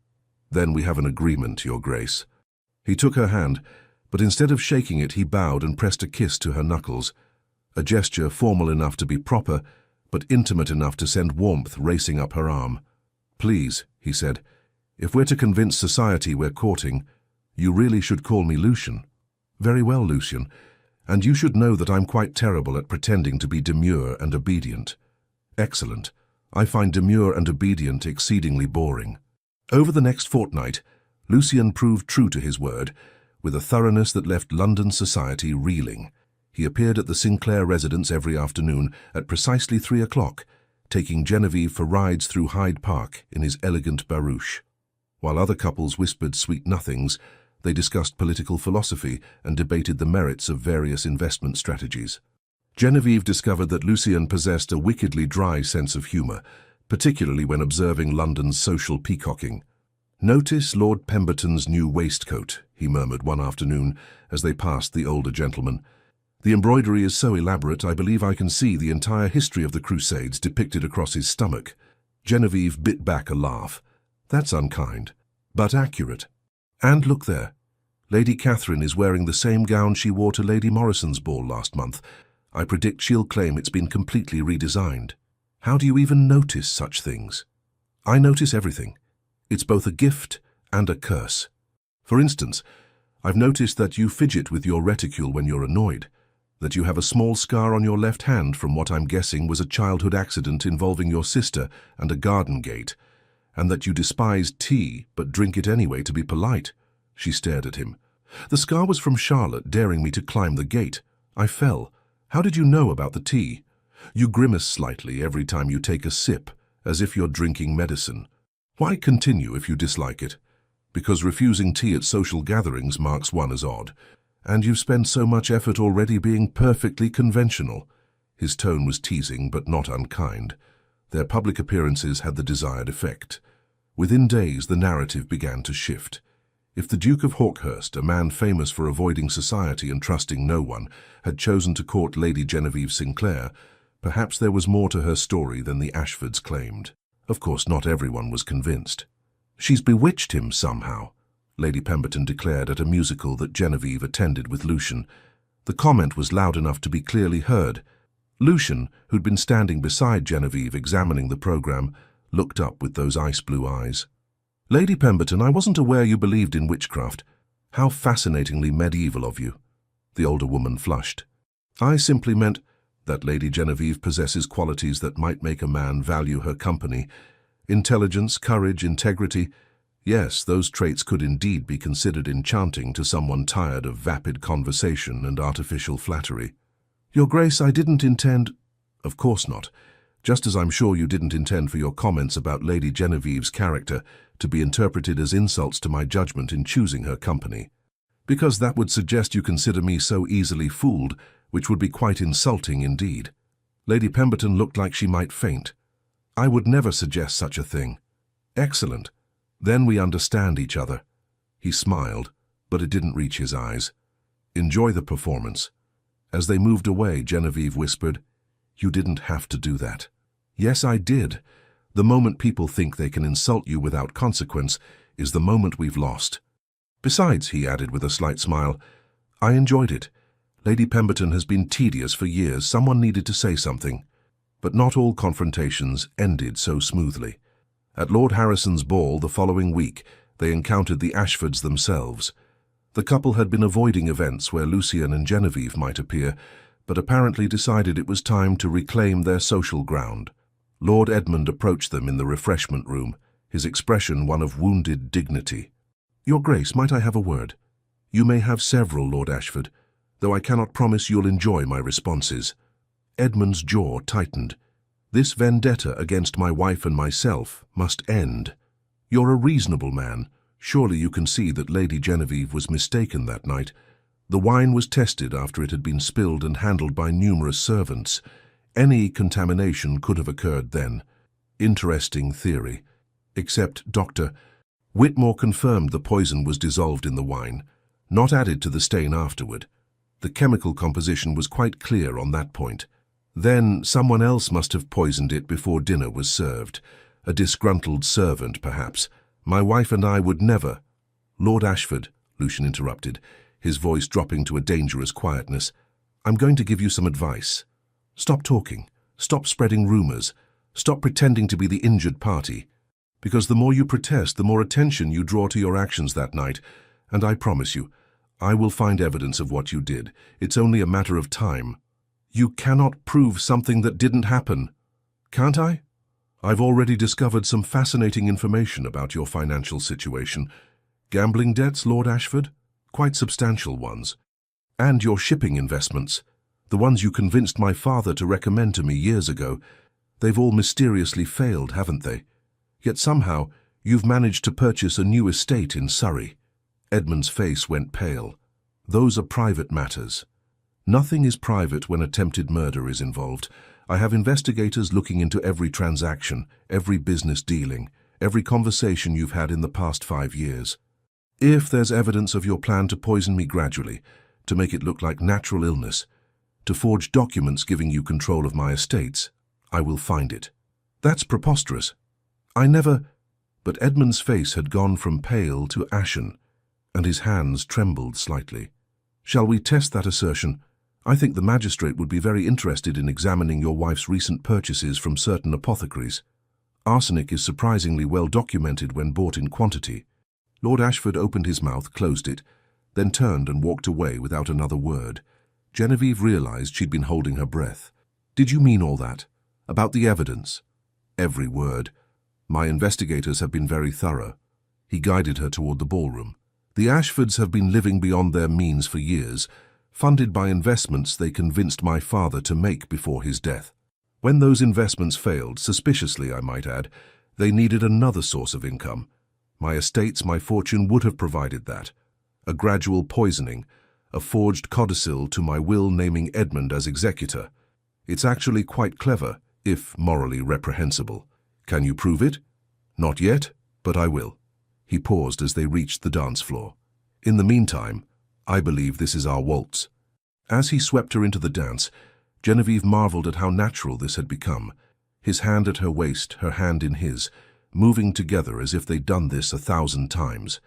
Then we have an agreement, Your Grace. He took her hand, but instead of shaking it, he bowed and pressed a kiss to her knuckles. A gesture formal enough to be proper, but intimate enough to send warmth racing up her arm. Please, he said, if we're to convince society we're courting, you really should call me Lucian. Very well, Lucian. And you should know that I'm quite terrible at pretending to be demure and obedient. Excellent. I find demure and obedient exceedingly boring. Over the next fortnight, Lucian proved true to his word, with a thoroughness that left London society reeling. He appeared at the Sinclair residence every afternoon at precisely 3 o'clock, taking Genevieve for rides through Hyde Park in his elegant barouche. While other couples whispered sweet nothings, they discussed political philosophy and debated the merits of various investment strategies. Genevieve discovered that Lucian possessed a wickedly dry sense of humour, particularly when observing London's social peacocking. "Notice Lord Pemberton's new waistcoat," he murmured one afternoon as they passed the older gentleman. "The embroidery is so elaborate I believe I can see the entire history of the Crusades depicted across his stomach." Genevieve bit back a laugh. "That's unkind, but accurate. And look there. Lady Catherine is wearing the same gown she wore to Lady Morrison's ball last month. I predict she'll claim it's been completely redesigned. How do you even notice such things?" "I notice everything. It's both a gift and a curse. For instance, I've noticed that you fidget with your reticule when you're annoyed, that you have a small scar on your left hand from what I'm guessing was a childhood accident involving your sister and a garden gate, and that you despise tea but drink it anyway to be polite." She stared at him. "The scar was from Charlotte daring me to climb the gate. I fell. How did you know about the tea? You grimace slightly every time you take a sip, as if you're drinking medicine. Why continue if you dislike it? Because refusing tea at social gatherings marks one as odd, and you've spent so much effort already being perfectly conventional." His tone was teasing but not unkind. Their public appearances had the desired effect. Within days, the narrative began to shift. If the Duke of Hawkhurst, a man famous for avoiding society and trusting no one, had chosen to court Lady Genevieve Sinclair, perhaps there was more to her story than the Ashfords claimed. Of course, not everyone was convinced. "She's bewitched him somehow," Lady Pemberton declared at a musical that Genevieve attended with Lucian. The comment was loud enough to be clearly heard. Lucian, who'd been standing beside Genevieve examining the program, looked up with those ice-blue eyes. "Lady Pemberton, I wasn't aware you believed in witchcraft. How fascinatingly medieval of you." The older woman flushed. "I simply meant that Lady Genevieve possesses qualities that might make a man value her company. Intelligence, courage, integrity. Yes, those traits could indeed be considered enchanting to someone tired of vapid conversation and artificial flattery." "Your Grace, I didn't intend—" "Of course not. Just as I'm sure you didn't intend for your comments about Lady Genevieve's character to be interpreted as insults to my judgment in choosing her company. Because that would suggest you consider me so easily fooled, which would be quite insulting indeed." Lady Pemberton looked like she might faint. "I would never suggest such a thing." "Excellent. Then we understand each other." He smiled, but it didn't reach his eyes. "Enjoy the performance." As they moved away, Genevieve whispered, "You didn't have to do that." "Yes, I did. The moment people think they can insult you without consequence is the moment we've lost. Besides," he added with a slight smile, I enjoyed it. Lady Pemberton has been tedious for years. Someone needed to say something. But not all confrontations ended so smoothly. At Lord Harrison's ball the following week, they encountered the Ashfords themselves. The couple had been avoiding events where Lucian and Genevieve might appear, but apparently decided it was time to reclaim their social ground. Lord Edmund approached them in the refreshment room, his expression one of wounded dignity. "Your Grace, might I have a word?" "You may have several, Lord Ashford, though I cannot promise you'll enjoy my responses." Edmund's jaw tightened. "This vendetta against my wife and myself must end. You're a reasonable man. Surely you can see that Lady Genevieve was mistaken that night. The wine was tested after it had been spilled and handled by numerous servants. Any contamination could have occurred then. Interesting theory. Except Dr. Whitmore confirmed the poison was dissolved in the wine, not added to the stain afterward. The chemical composition was quite clear on that point. Then someone else must have poisoned it before dinner was served. A disgruntled servant, perhaps. My wife and I would never—" "Lord Ashford," Lucian interrupted, his voice dropping to a dangerous quietness, "I'm going to give you some advice. Stop talking. Stop spreading rumors. Stop pretending to be the injured party. Because the more you protest, the more attention you draw to your actions that night. And I promise you, I will find evidence of what you did. It's only a matter of time." "You cannot prove something that didn't happen." "Can't I? I've already discovered some fascinating information about your financial situation. Gambling debts, Lord Ashford? Quite substantial ones. And your shipping investments, the ones you convinced my father to recommend to me years ago. They've all mysteriously failed, haven't they? Yet somehow you've managed to purchase a new estate in Surrey." Edmund's face went pale. "Those are private matters." "Nothing is private when attempted murder is involved. I have investigators looking into every transaction, every business dealing, every conversation you've had in the past 5 years. If there's evidence of your plan to poison me gradually, to make it look like natural illness, to forge documents giving you control of my estates, I will find it." "That's preposterous. I never—" But Edmund's face had gone from pale to ashen, and his hands trembled slightly. "Shall we test that assertion? I think the magistrate would be very interested in examining your wife's recent purchases from certain apothecaries. Arsenic is surprisingly well documented when bought in quantity." Lord Ashford opened his mouth, closed it, then turned and walked away without another word. Genevieve realized she'd been holding her breath. "Did you mean all that? About the evidence?" "Every word. My investigators have been very thorough." He guided her toward the ballroom. "The Ashfords have been living beyond their means for years, funded by investments they convinced my father to make before his death. When those investments failed, suspiciously I might add, they needed another source of income. My estates, my fortune would have provided that. A gradual poisoning, a forged codicil to my will naming Edmund as executor. It's actually quite clever, if morally reprehensible. Can you prove it?" "Not yet, but I will." He paused as they reached the dance floor. "In the meantime, I believe this is our waltz." As he swept her into the dance, Genevieve marveled at how natural this had become. His hand at her waist, her hand in his, moving together as if they'd done this 1,000 times.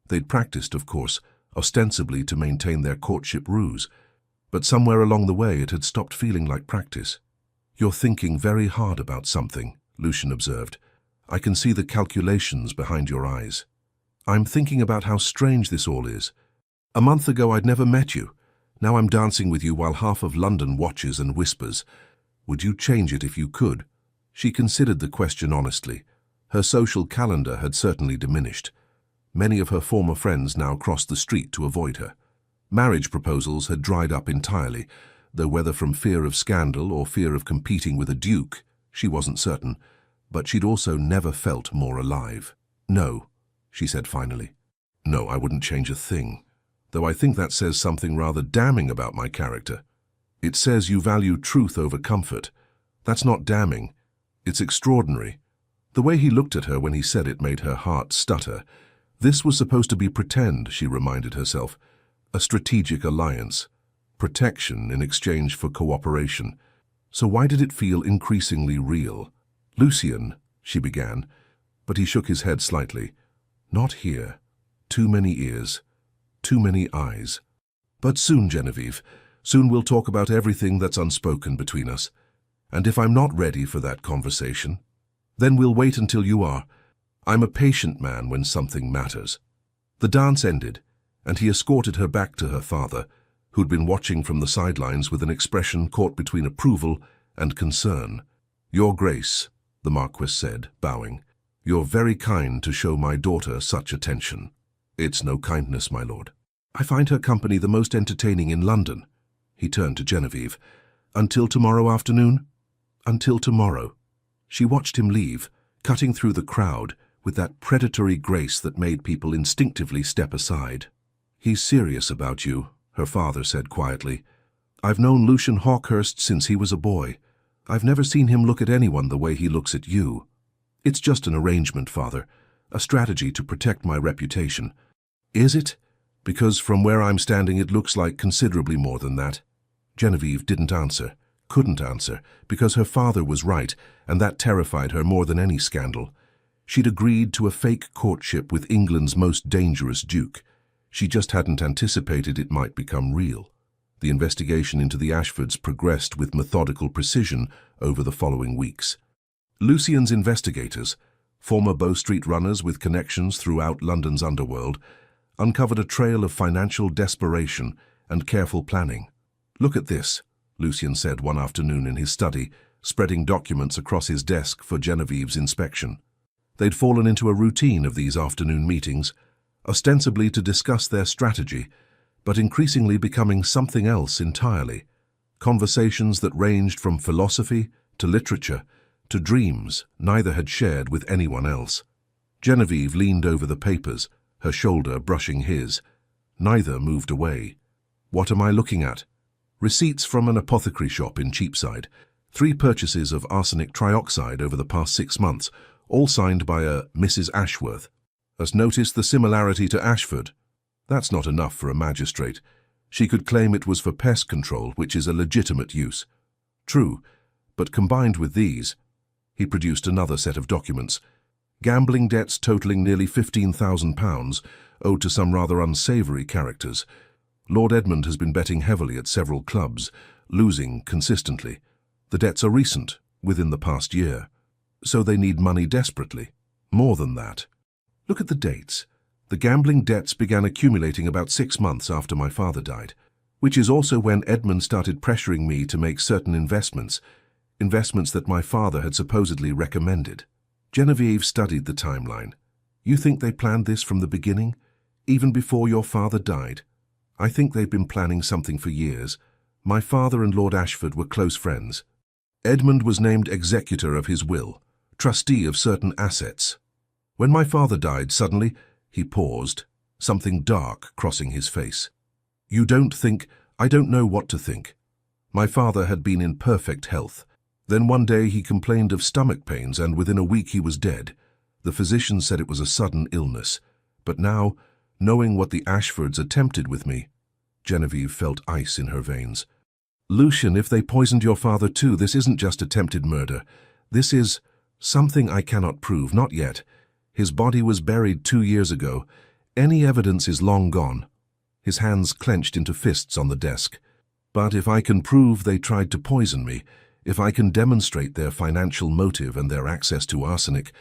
They'd practiced, of course, ostensibly to maintain their courtship ruse, but somewhere along the way it had stopped feeling like practice. "You're thinking very hard about something," Lucian observed. "I can see the calculations behind your eyes." "I'm thinking about how strange this all is. A month ago I'd never met you. Now I'm dancing with you while half of London watches and whispers. Would you change it if you could?" She considered the question honestly. Her social calendar had certainly diminished. Many of her former friends now crossed the street to avoid her. Marriage proposals had dried up entirely, though whether from fear of scandal or fear of competing with a duke, she wasn't certain, but she'd also never felt more alive. "No," she said finally. "No, I wouldn't change a thing. Though I think that says something rather damning about my character. It says you value truth over comfort. That's not damning. It's extraordinary." The way he looked at her when he said it made her heart stutter. This was supposed to be pretend, she reminded herself. A strategic alliance. Protection in exchange for cooperation. So why did it feel increasingly real? "Lucian," she began, but he shook his head slightly. "Not here. Too many ears. Too many eyes." But soon, Genevieve. Soon we'll talk about everything that's unspoken between us. And if I'm not ready for that conversation, then we'll wait until you are. I'm a patient man when something matters." The dance ended, and he escorted her back to her father, who'd been watching from the sidelines with an expression caught between approval and concern. "Your Grace," the Marquis said, bowing, "you're very kind to show my daughter such attention." "It's no kindness, my lord. I find her company the most entertaining in London." He turned to Genevieve. "Until tomorrow afternoon?" "Until tomorrow." She watched him leave, cutting through the crowd with that predatory grace that made people instinctively step aside. "He's serious about you," her father said quietly. "I've known Lucian Hawkhurst since he was a boy. I've never seen him look at anyone the way he looks at you. It's just an arrangement, father, a strategy to protect my reputation." "Is it? Because from where I'm standing it looks like considerably more than that." Genevieve didn't answer, couldn't answer, because her father was right, and that terrified her more than any scandal. She'd agreed to a fake courtship with England's most dangerous duke. She just hadn't anticipated it might become real. The investigation into the Ashfords progressed with methodical precision over the following weeks. Lucian's investigators, former Bow Street runners with connections throughout London's underworld, uncovered a trail of financial desperation and careful planning. "Look at this," Lucian said one afternoon in his study, spreading documents across his desk for Genevieve's inspection. They'd fallen into a routine of these afternoon meetings, ostensibly to discuss their strategy, but increasingly becoming something else entirely. Conversations that ranged from philosophy to literature to dreams neither had shared with anyone else. Genevieve leaned over the papers, her shoulder brushing his. Neither moved away. "What am I looking at?" "Receipts from an apothecary shop in Cheapside. 3 purchases of arsenic trioxide over the past 6 months, all signed by a Mrs. Ashworth. Has noticed the similarity to Ashford. That's not enough for a magistrate. She could claim it was for pest control, which is a legitimate use. True, but combined with these," he produced another set of documents. "Gambling debts totaling nearly £15,000, owed to some rather unsavoury characters. Lord Edmund has been betting heavily at several clubs, losing consistently. The debts are recent, within the past year. So they need money desperately. More than that. Look at the dates. The gambling debts began accumulating about 6 months after my father died, which is also when Edmund started pressuring me to make certain investments that my father had supposedly recommended." Genevieve studied the timeline. "You think they planned this from the beginning, even before your father died?" "I think they've been planning something for years. My father and Lord Ashford were close friends. Edmund was named executor of his will, trustee of certain assets. When my father died, suddenly," he paused, something dark crossing his face. "You don't think—" "I don't know what to think. My father had been in perfect health. Then one day he complained of stomach pains, and within a week he was dead. The physician said it was a sudden illness. But now, knowing what the Ashfords attempted with me—" Genevieve felt ice in her veins. "Lucian, if they poisoned your father too, this isn't just attempted murder. This is something I cannot prove, not yet. His body was buried 2 years ago. Any evidence is long gone." His hands clenched into fists on the desk. "But if I can prove they tried to poison me, if I can demonstrate their financial motive and their access to arsenic,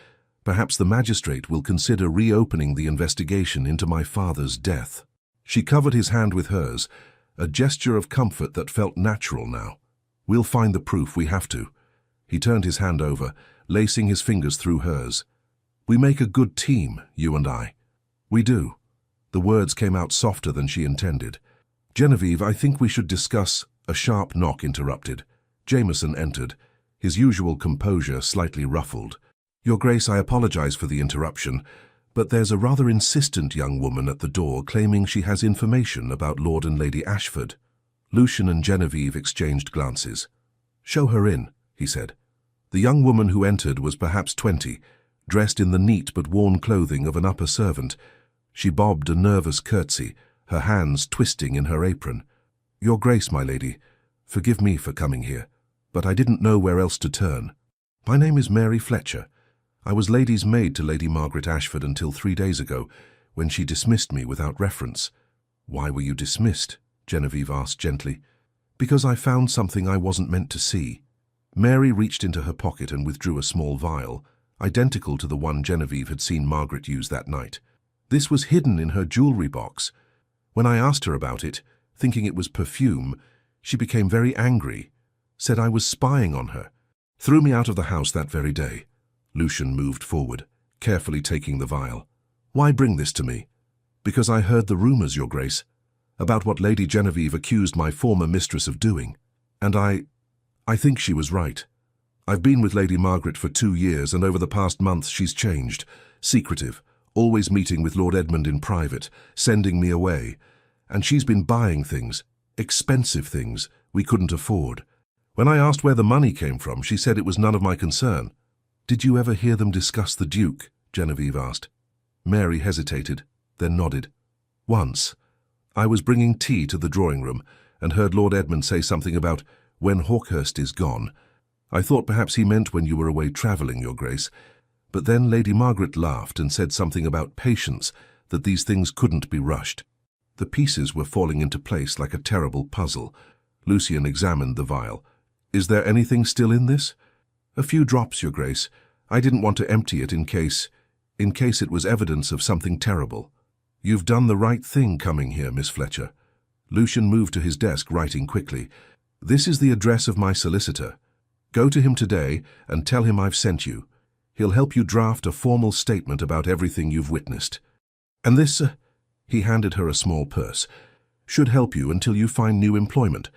perhaps the magistrate will consider reopening the investigation into my father's death." She covered his hand with hers, a gesture of comfort that felt natural now. "We'll find the proof, we have to." He turned his hand over, lacing his fingers through hers. "We make a good team, you and I." "We do." The words came out softer than she intended. "Genevieve, I think we should discuss—" A sharp knock interrupted. Jameson entered, his usual composure slightly ruffled. "Your Grace, I apologize for the interruption, but there's a rather insistent young woman at the door claiming she has information about Lord and Lady Ashford." Lucian and Genevieve exchanged glances. "Show her in," he said. The young woman who entered was perhaps 20, dressed in the neat but worn clothing of an upper servant. She bobbed a nervous curtsy, her hands twisting in her apron. "Your Grace, my lady, forgive me for coming here, but I didn't know where else to turn. My name is Mary Fletcher. I was lady's maid to Lady Margaret Ashford until 3 days ago, when she dismissed me without reference." "Why were you dismissed?" Genevieve asked gently. Because I found something I wasn't meant to see. Mary reached into her pocket and withdrew a small vial, identical to the one Genevieve had seen Margaret use that night. This was hidden in her jewelry box. When I asked her about it, thinking it was perfume, she became very angry, said I was spying on her, threw me out of the house that very day. Lucian moved forward, carefully taking the vial. Why bring this to me? Because I heard the rumors, Your Grace, about what Lady Genevieve accused my former mistress of doing. And I think she was right. I've been with Lady Margaret for 2 years, and over the past month she's changed. Secretive, always meeting with Lord Edmund in private, sending me away. And she's been buying things, expensive things, we couldn't afford. When I asked where the money came from, she said it was none of my concern. Did you ever hear them discuss the Duke? Genevieve asked. Mary hesitated, then nodded. Once. I was bringing tea to the drawing room and heard Lord Edmund say something about when Hawkhurst is gone. I thought perhaps he meant when you were away travelling, Your Grace. But then Lady Margaret laughed and said something about patience, that these things couldn't be rushed. The pieces were falling into place like a terrible puzzle. Lucian examined the vial. Is there anything still in this? A few drops, Your Grace. I didn't want to empty it in case it was evidence of something terrible. You've done the right thing coming here, Miss Fletcher. Lucian moved to his desk, writing quickly. This is the address of my solicitor. Go to him today and tell him I've sent you. He'll help you draft a formal statement about everything you've witnessed. And this, he handed her a small purse, should help you until you find new employment.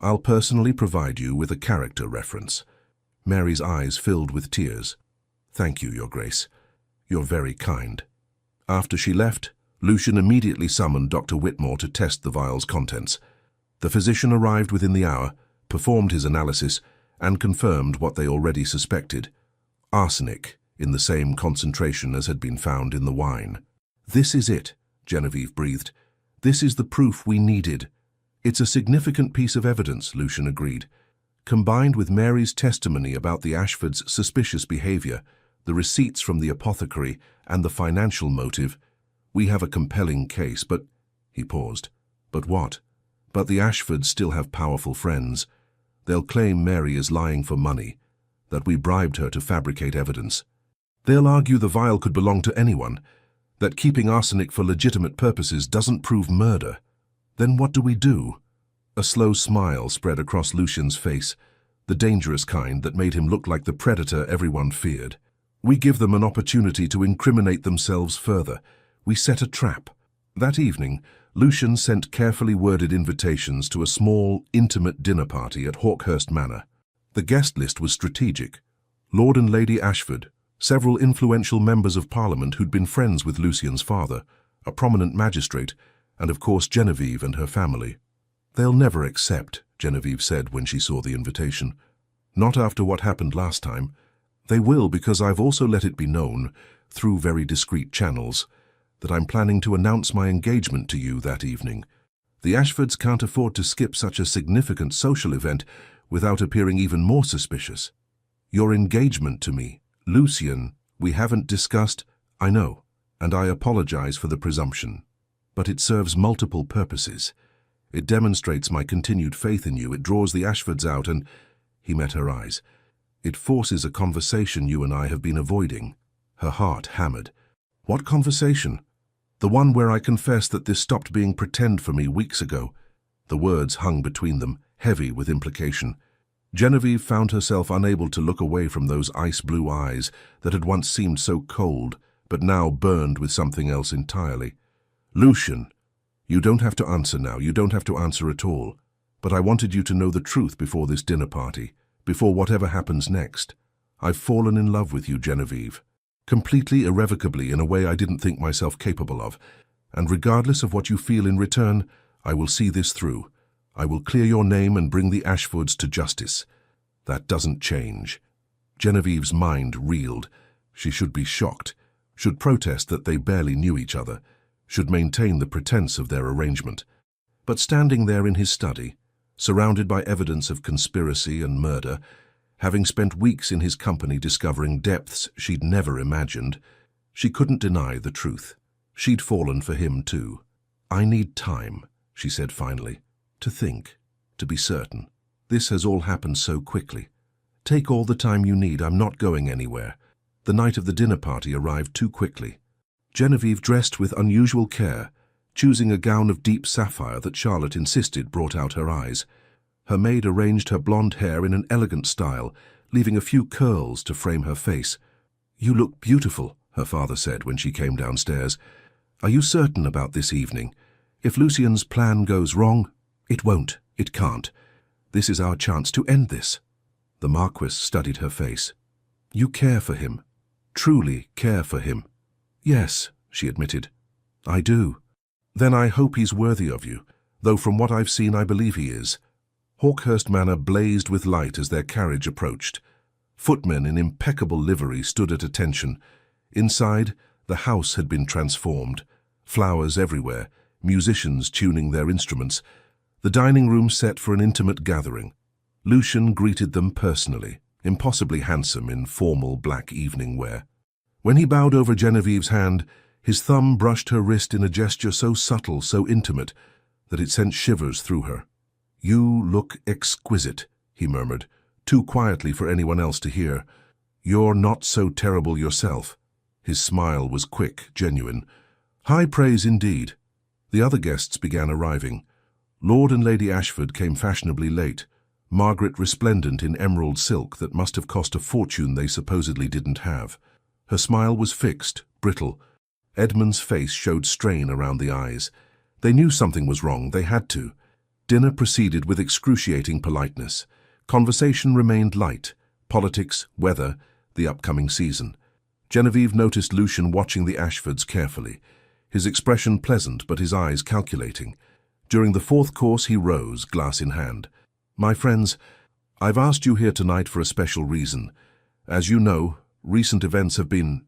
I'll personally provide you with a character reference. Mary's eyes filled with tears. Thank you, Your Grace. You're very kind. After she left, Lucian immediately summoned Dr. Whitmore to test the vial's contents. The physician arrived within the hour, performed his analysis, and confirmed what they already suspected. Arsenic, in the same concentration as had been found in the wine. This is it, Genevieve breathed. This is the proof we needed. It's a significant piece of evidence, Lucian agreed. Combined with Mary's testimony about the Ashfords' suspicious behavior, the receipts from the apothecary, and the financial motive, we have a compelling case, but... He paused. But what? But the Ashfords still have powerful friends. They'll claim Mary is lying for money, that we bribed her to fabricate evidence. They'll argue the vial could belong to anyone, that keeping arsenic for legitimate purposes doesn't prove murder. Then what do we do? A slow smile spread across Lucian's face, the dangerous kind that made him look like the predator everyone feared. We give them an opportunity to incriminate themselves further. We set a trap. That evening, Lucian sent carefully worded invitations to a small, intimate dinner party at Hawkhurst Manor. The guest list was strategic. Lord and Lady Ashford, several influential members of Parliament who'd been friends with Lucian's father, a prominent magistrate, and of course Genevieve and her family. They'll never accept, Genevieve said when she saw the invitation. Not after what happened last time. They will because I've also let it be known, through very discreet channels, that I'm planning to announce my engagement to you that evening. The Ashfords can't afford to skip such a significant social event without appearing even more suspicious. Your engagement to me, Lucian, we haven't discussed, I know, and I apologize for the presumption. But it serves multiple purposes. It demonstrates my continued faith in you, it draws the Ashfords out and... He met her eyes. It forces a conversation you and I have been avoiding. Her heart hammered. What conversation? The one where I confessed that this stopped being pretend for me weeks ago. The words hung between them, heavy with implication. Genevieve found herself unable to look away from those ice-blue eyes that had once seemed so cold, but now burned with something else entirely. Lucian, you don't have to answer now, you don't have to answer at all. But I wanted you to know the truth before this dinner party, before whatever happens next. I've fallen in love with you, Genevieve. Completely, irrevocably, in a way I didn't think myself capable of. And regardless of what you feel in return, I will see this through. I will clear your name and bring the Ashfords to justice. That doesn't change. Genevieve's mind reeled. She should be shocked, should protest that they barely knew each other, should maintain the pretense of their arrangement. But standing there in his study, surrounded by evidence of conspiracy and murder, having spent weeks in his company discovering depths she'd never imagined, she couldn't deny the truth. She'd fallen for him too. I need time, she said finally. To think, to be certain. This has all happened so quickly. Take all the time you need, I'm not going anywhere. The night of the dinner party arrived too quickly. Genevieve dressed with unusual care, choosing a gown of deep sapphire that Charlotte insisted brought out her eyes. Her maid arranged her blonde hair in an elegant style, leaving a few curls to frame her face. "You look beautiful," her father said when she came downstairs. "Are you certain about this evening? If Lucien's plan goes wrong, it won't, it can't. This is our chance to end this." The Marquis studied her face. "You care for him, truly care for him." "Yes," she admitted. "I do." "Then I hope he's worthy of you, though from what I've seen I believe he is." Hawkhurst Manor blazed with light as their carriage approached. Footmen in impeccable livery stood at attention. Inside, the house had been transformed. Flowers everywhere, musicians tuning their instruments. The dining room set for an intimate gathering. Lucien greeted them personally, impossibly handsome in formal black evening wear. When he bowed over Genevieve's hand, his thumb brushed her wrist in a gesture so subtle, so intimate, that it sent shivers through her. "You look exquisite," he murmured, too quietly for anyone else to hear. "You're not so terrible yourself." His smile was quick, genuine. High praise indeed. The other guests began arriving. Lord and Lady Ashford came fashionably late, Margaret resplendent in emerald silk that must have cost a fortune they supposedly didn't have. Her smile was fixed, brittle. Edmund's face showed strain around the eyes. They knew something was wrong, they had to. Dinner proceeded with excruciating politeness. Conversation remained light. Politics, weather, the upcoming season. Genevieve noticed Lucien watching the Ashfords carefully. His expression pleasant, but his eyes calculating. During the fourth course he rose, glass in hand. "My friends, I've asked you here tonight for a special reason. As you know, recent events have been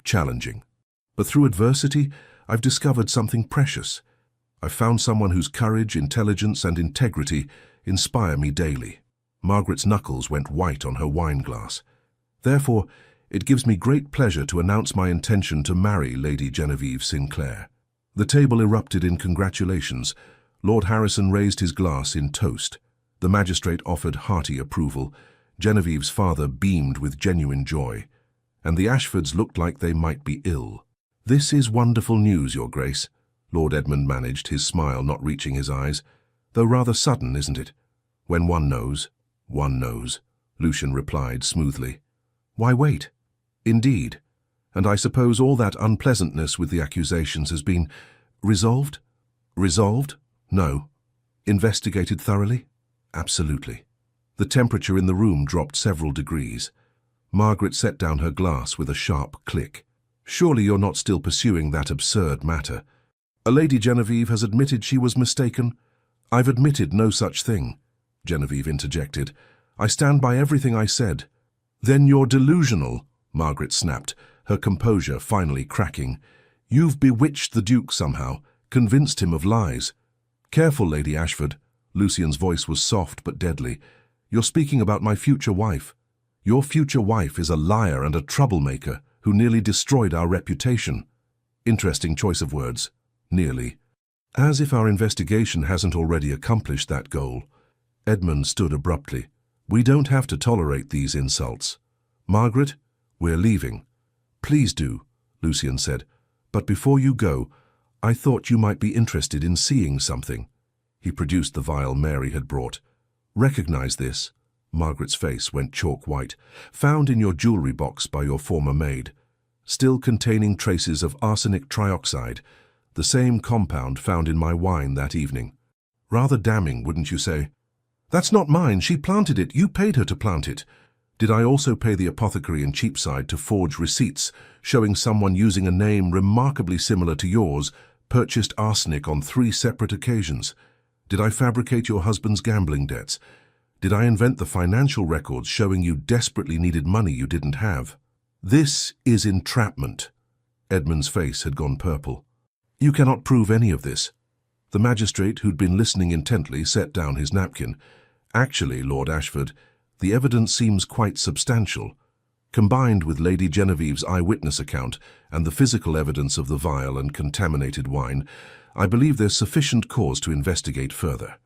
challenging. But through adversity, I've discovered something precious. I've found someone whose courage, intelligence, and integrity inspire me daily." Margaret's knuckles went white on her wine glass. "Therefore, it gives me great pleasure to announce my intention to marry Lady Genevieve Sinclair." The table erupted in congratulations. Lord Harrison raised his glass in toast. The magistrate offered hearty approval. Genevieve's father beamed with genuine joy. And the Ashfords looked like they might be ill. "This is wonderful news, Your Grace," Lord Edmund managed, his smile not reaching his eyes. "Though rather sudden, isn't it?" "When one knows, Lucien replied smoothly. "Why wait?" "Indeed. And I suppose all that unpleasantness with the accusations has been resolved?" "Resolved? No." "Investigated thoroughly?" "Absolutely." The temperature in the room dropped several degrees. Margaret set down her glass with a sharp click. "Surely you're not still pursuing that absurd matter?" "Lady Genevieve has admitted she was mistaken." "I've admitted no such thing," Genevieve interjected. "I stand by everything I said." "Then you're delusional," Margaret snapped, her composure finally cracking. "You've bewitched the Duke somehow, convinced him of lies." "Careful, Lady Ashford." Lucien's voice was soft but deadly. "You're speaking about my future wife. Your future wife is a liar and a troublemaker who nearly destroyed our reputation." Interesting choice of words. Nearly. "As if our investigation hasn't already accomplished that goal." Edmund stood abruptly. "We don't have to tolerate these insults. Margaret, we're leaving." "Please do," Lucien said. "But before you go, I thought you might be interested in seeing something." He produced the vial Mary had brought. "Recognize this." Margaret's face went chalk white. "Found in your jewelry box by your former maid. Still containing traces of arsenic trioxide, the same compound found in my wine that evening. Rather damning, wouldn't you say?" "That's not mine. She planted it. You paid her to plant it." "Did I also pay the apothecary in Cheapside to forge receipts showing someone using a name remarkably similar to yours purchased arsenic on 3 separate occasions? Did I fabricate your husband's gambling debts? Did I invent the financial records showing you desperately needed money you didn't have?" "This is entrapment." Edmund's face had gone purple. "You cannot prove any of this." The magistrate, who'd been listening intently, set down his napkin. "Actually, Lord Ashford, the evidence seems quite substantial. Combined with Lady Genevieve's eyewitness account and the physical evidence of the vial and contaminated wine, I believe there's sufficient cause to investigate further."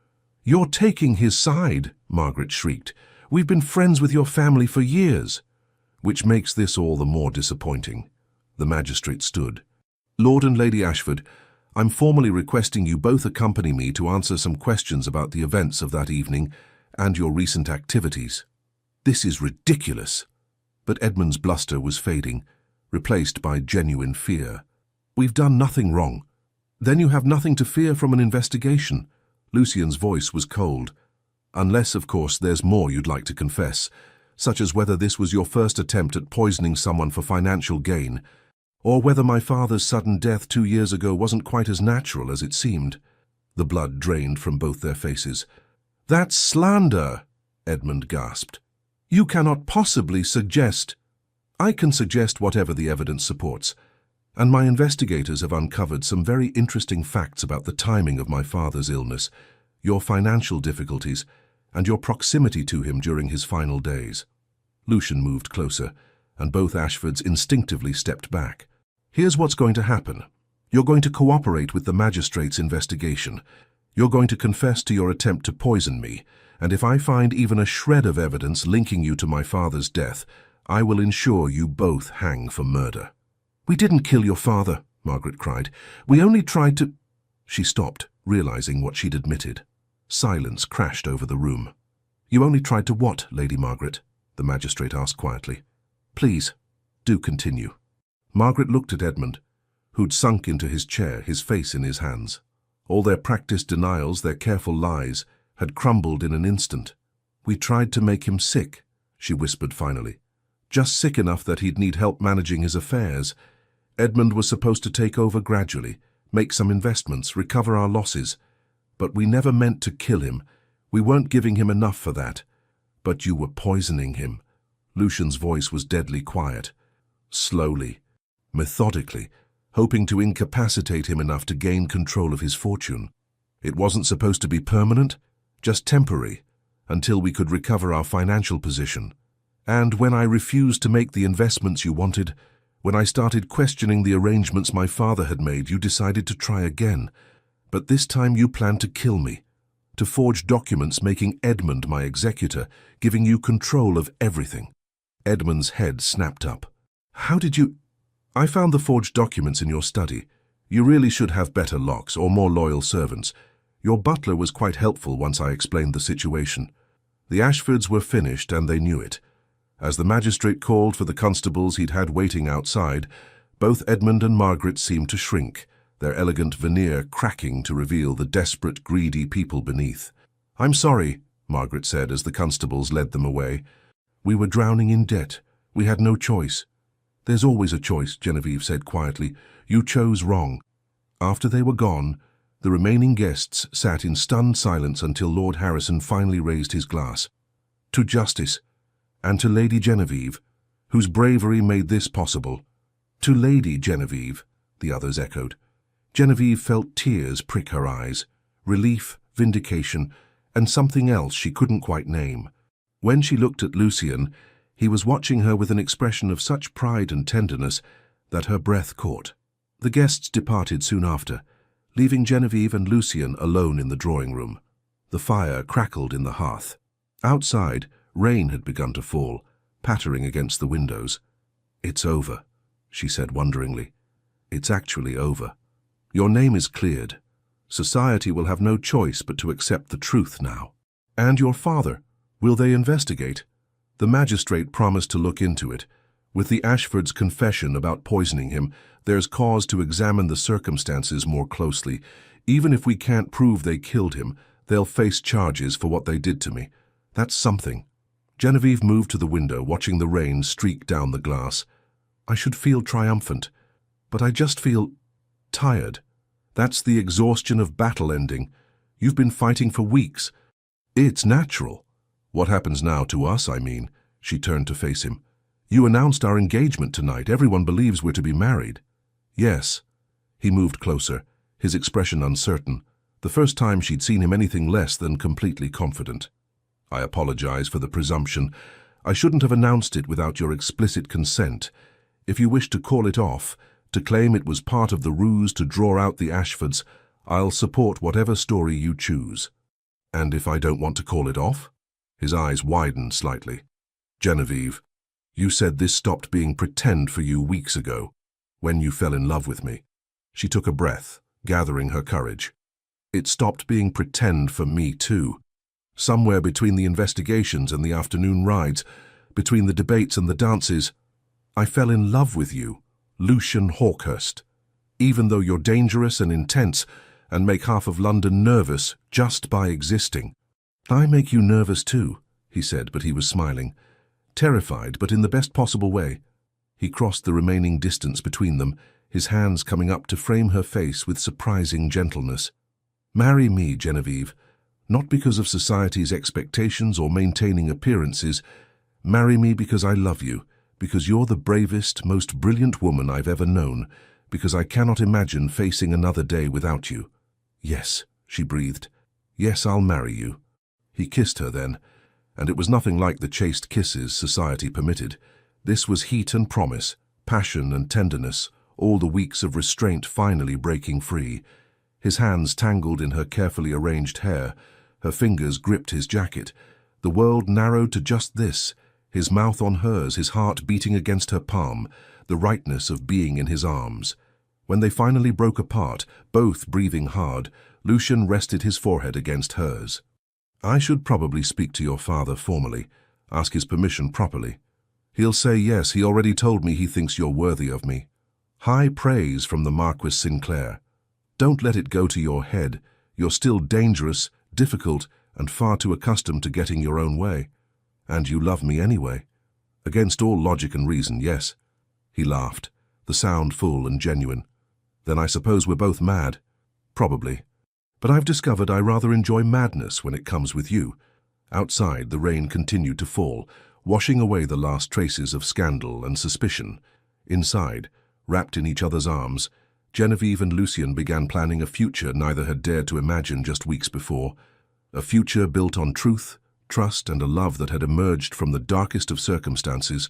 "You're taking his side," Margaret shrieked. "We've been friends with your family for years." "Which makes this all the more disappointing." The magistrate stood. "Lord and Lady Ashford, I'm formally requesting you both accompany me to answer some questions about the events of that evening and your recent activities." "This is ridiculous." But Edmund's bluster was fading, replaced by genuine fear. "We've done nothing wrong." "Then you have nothing to fear from an investigation." Lucian's voice was cold. "Unless, of course, there's more you'd like to confess, such as whether this was your first attempt at poisoning someone for financial gain, or whether my father's sudden death 2 years ago wasn't quite as natural as it seemed." The blood drained from both their faces. "That's slander," Edmund gasped. "You cannot possibly suggest—" "I can suggest whatever the evidence supports, and my investigators have uncovered some very interesting facts about the timing of my father's illness, your financial difficulties, and your proximity to him during his final days." Lucian moved closer, and both Ashfords instinctively stepped back. "Here's what's going to happen. You're going to cooperate with the magistrate's investigation. You're going to confess to your attempt to poison me, and if I find even a shred of evidence linking you to my father's death, I will ensure you both hang for murder." "We didn't kill your father," Margaret cried. "We only tried to—" She stopped, realizing what she'd admitted. Silence crashed over the room. "You only tried to what, Lady Margaret?" the magistrate asked quietly. "Please, do continue." Margaret looked at Edmund, who'd sunk into his chair, his face in his hands. All their practiced denials, their careful lies, had crumbled in an instant. "We tried to make him sick," she whispered finally. "Just sick enough that he'd need help managing his affairs. Edmund was supposed to take over gradually, make some investments, recover our losses. But we never meant to kill him. We weren't giving him enough for that. But you were poisoning him." Lucian's voice was deadly quiet. "Slowly, methodically, hoping to incapacitate him enough to gain control of his fortune. It wasn't supposed to be permanent, just temporary, until we could recover our financial position. And when I refused to make the investments you wanted, when I started questioning the arrangements my father had made, you decided to try again. But this time you planned to kill me, to forge documents making Edmund my executor, giving you control of everything." Edmund's head snapped up. "How did you—" "I found the forged documents in your study. You really should have better locks or more loyal servants. Your butler was quite helpful once I explained the situation." The Ashfords were finished, and they knew it. As the magistrate called for the constables he'd had waiting outside, both Edmund and Margaret seemed to shrink, their elegant veneer cracking to reveal the desperate, greedy people beneath. "I'm sorry," Margaret said as the constables led them away. "We were drowning in debt. We had no choice." "There's always a choice," Genevieve said quietly. "You chose wrong." After they were gone, the remaining guests sat in stunned silence until Lord Harrison finally raised his glass. "To justice, and to Lady Genevieve, whose bravery made this possible." "To Lady Genevieve," the others echoed. Genevieve felt tears prick her eyes, relief, vindication, and something else she couldn't quite name. When she looked at Lucian, he was watching her with an expression of such pride and tenderness that her breath caught. The guests departed soon after, leaving Genevieve and Lucian alone in the drawing room. The fire crackled in the hearth. Outside, rain had begun to fall, pattering against the windows. "It's over," she said wonderingly. "It's actually over. Your name is cleared. Society will have no choice but to accept the truth now." "And your father? Will they investigate?" The magistrate promised to look into it. "With the Ashfords' confession about poisoning him, there's cause to examine the circumstances more closely. Even if we can't prove they killed him, they'll face charges for what they did to me. That's something." Genevieve moved to the window, watching the rain streak down the glass. "I should feel triumphant, but I just feel tired. That's the exhaustion of battle ending. You've been fighting for weeks. It's natural. What happens now to us, I mean?" She turned to face him. "You announced our engagement tonight. Everyone believes we're to be married." "Yes." He moved closer, his expression uncertain, the first time she'd seen him anything less than completely confident. "I apologize for the presumption. I shouldn't have announced it without your explicit consent. If you wish to call it off, to claim it was part of the ruse to draw out the Ashfords, I'll support whatever story you choose." And if I don't want to call it off? His eyes widened slightly. Genevieve, you said this stopped being pretend for you weeks ago, when you fell in love with me. She took a breath, gathering her courage. It stopped being pretend for me too. Somewhere between the investigations and the afternoon rides, between the debates and the dances, I fell in love with you, Lucian Hawkhurst. Even though you're dangerous and intense and make half of London nervous just by existing. I make you nervous too, he said, but he was smiling. Terrified, but in the best possible way. He crossed the remaining distance between them, his hands coming up to frame her face with surprising gentleness. Marry me, Genevieve, not because of society's expectations or maintaining appearances. Marry me because I love you, because you're the bravest, most brilliant woman I've ever known, because I cannot imagine facing another day without you. Yes, she breathed. Yes, I'll marry you. He kissed her then, and it was nothing like the chaste kisses society permitted. This was heat and promise, passion and tenderness, all the weeks of restraint finally breaking free. His hands tangled in her carefully arranged hair, her fingers gripped his jacket. The world narrowed to just this, his mouth on hers, his heart beating against her palm, the rightness of being in his arms. When they finally broke apart, both breathing hard, Lucian rested his forehead against hers. I should probably speak to your father formally, ask his permission properly. He'll say yes, he already told me he thinks you're worthy of me. High praise from the Marquis Sinclair. Don't let it go to your head. You're still dangerous, difficult, and far too accustomed to getting your own way. And you love me anyway. Against all logic and reason, yes. He laughed, the sound full and genuine. Then I suppose we're both mad. Probably. But I've discovered I rather enjoy madness when it comes with you. Outside, the rain continued to fall, washing away the last traces of scandal and suspicion. Inside, wrapped in each other's arms, Genevieve and Lucian began planning a future neither had dared to imagine just weeks before. A future built on truth, trust, and a love that had emerged from the darkest of circumstances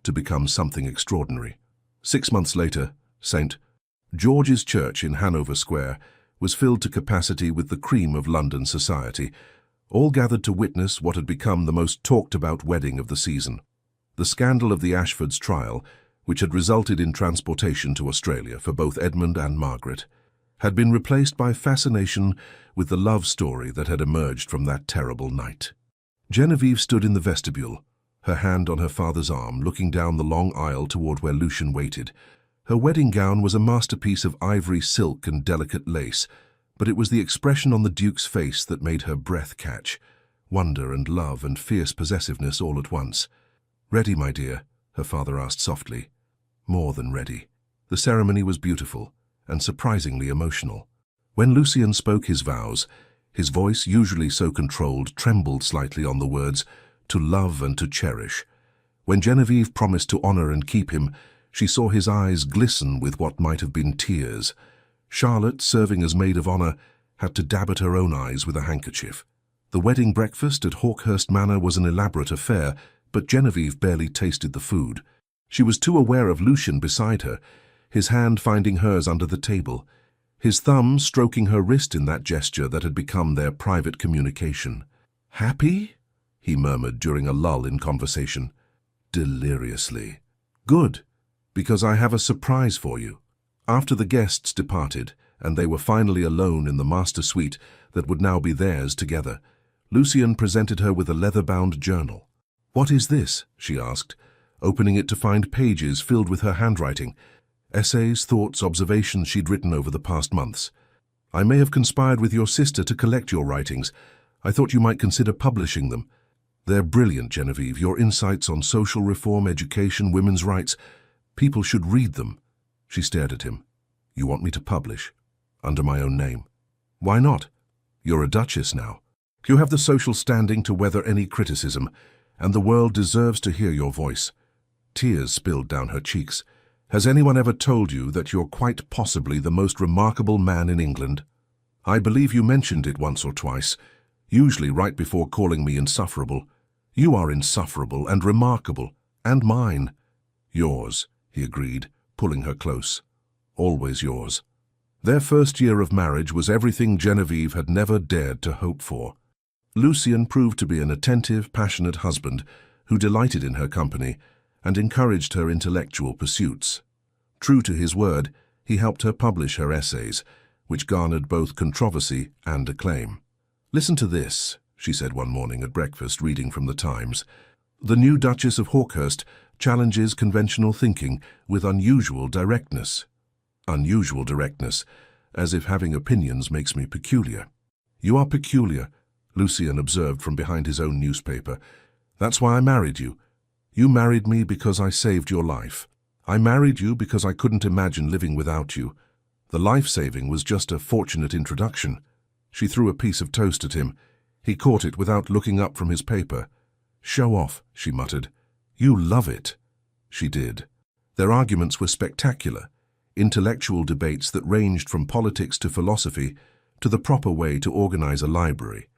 to become something extraordinary. 6 months later, St. George's Church in Hanover Square was filled to capacity with the cream of London society, all gathered to witness what had become the most talked-about wedding of the season. The scandal of the Ashfords' trial, which had resulted in transportation to Australia for both Edmund and Margaret, had been replaced by fascination with the love story that had emerged from that terrible night. Genevieve stood in the vestibule, her hand on her father's arm, looking down the long aisle toward where Lucian waited. Her wedding gown was a masterpiece of ivory silk and delicate lace, but it was the expression on the Duke's face that made her breath catch, wonder and love and fierce possessiveness all at once. "Ready, my dear?" her father asked softly. More than ready. The ceremony was beautiful and surprisingly emotional. When Lucian spoke his vows, his voice, usually so controlled, trembled slightly on the words, "to love and to cherish." When Genevieve promised to honor and keep him, she saw his eyes glisten with what might have been tears. Charlotte, serving as maid of honor, had to dab at her own eyes with a handkerchief. The wedding breakfast at Hawkhurst Manor was an elaborate affair, but Genevieve barely tasted the food. She was too aware of Lucian beside her, his hand finding hers under the table, his thumb stroking her wrist in that gesture that had become their private communication. "Happy?" he murmured during a lull in conversation. "Deliriously." "Good, because I have a surprise for you." After the guests departed, and they were finally alone in the master suite that would now be theirs together, Lucian presented her with a leather-bound journal. "What is this?" she asked, opening it to find pages filled with her handwriting, essays, thoughts, observations she'd written over the past months. "I may have conspired with your sister to collect your writings. I thought you might consider publishing them. They're brilliant, Genevieve, your insights on social reform, education, women's rights. People should read them." She stared at him. "You want me to publish? Under my own name?" "Why not? You're a duchess now. You have the social standing to weather any criticism, and the world deserves to hear your voice." Tears spilled down her cheeks. "Has anyone ever told you that you're quite possibly the most remarkable man in England? I believe you mentioned it once or twice, usually right before calling me insufferable. You are insufferable and remarkable, and mine." "Yours," he agreed, pulling her close. "Always yours." Their first year of marriage was everything Genevieve had never dared to hope for. Lucian proved to be an attentive, passionate husband who delighted in her company and encouraged her intellectual pursuits. True to his word, he helped her publish her essays, which garnered both controversy and acclaim. "Listen to this," she said one morning at breakfast, reading from the Times. "The new Duchess of Hawkhurst challenges conventional thinking with unusual directness." Unusual directness, as if having opinions makes me peculiar. "You are peculiar," Lucian observed from behind his own newspaper. "That's why I married you. You married me because I saved your life. I married you because I couldn't imagine living without you. The life-saving was just a fortunate introduction." She threw a piece of toast at him. He caught it without looking up from his paper. "Show off," she muttered. "You love it." She did. Their arguments were spectacular, intellectual debates that ranged from politics to philosophy to the proper way to organize a library.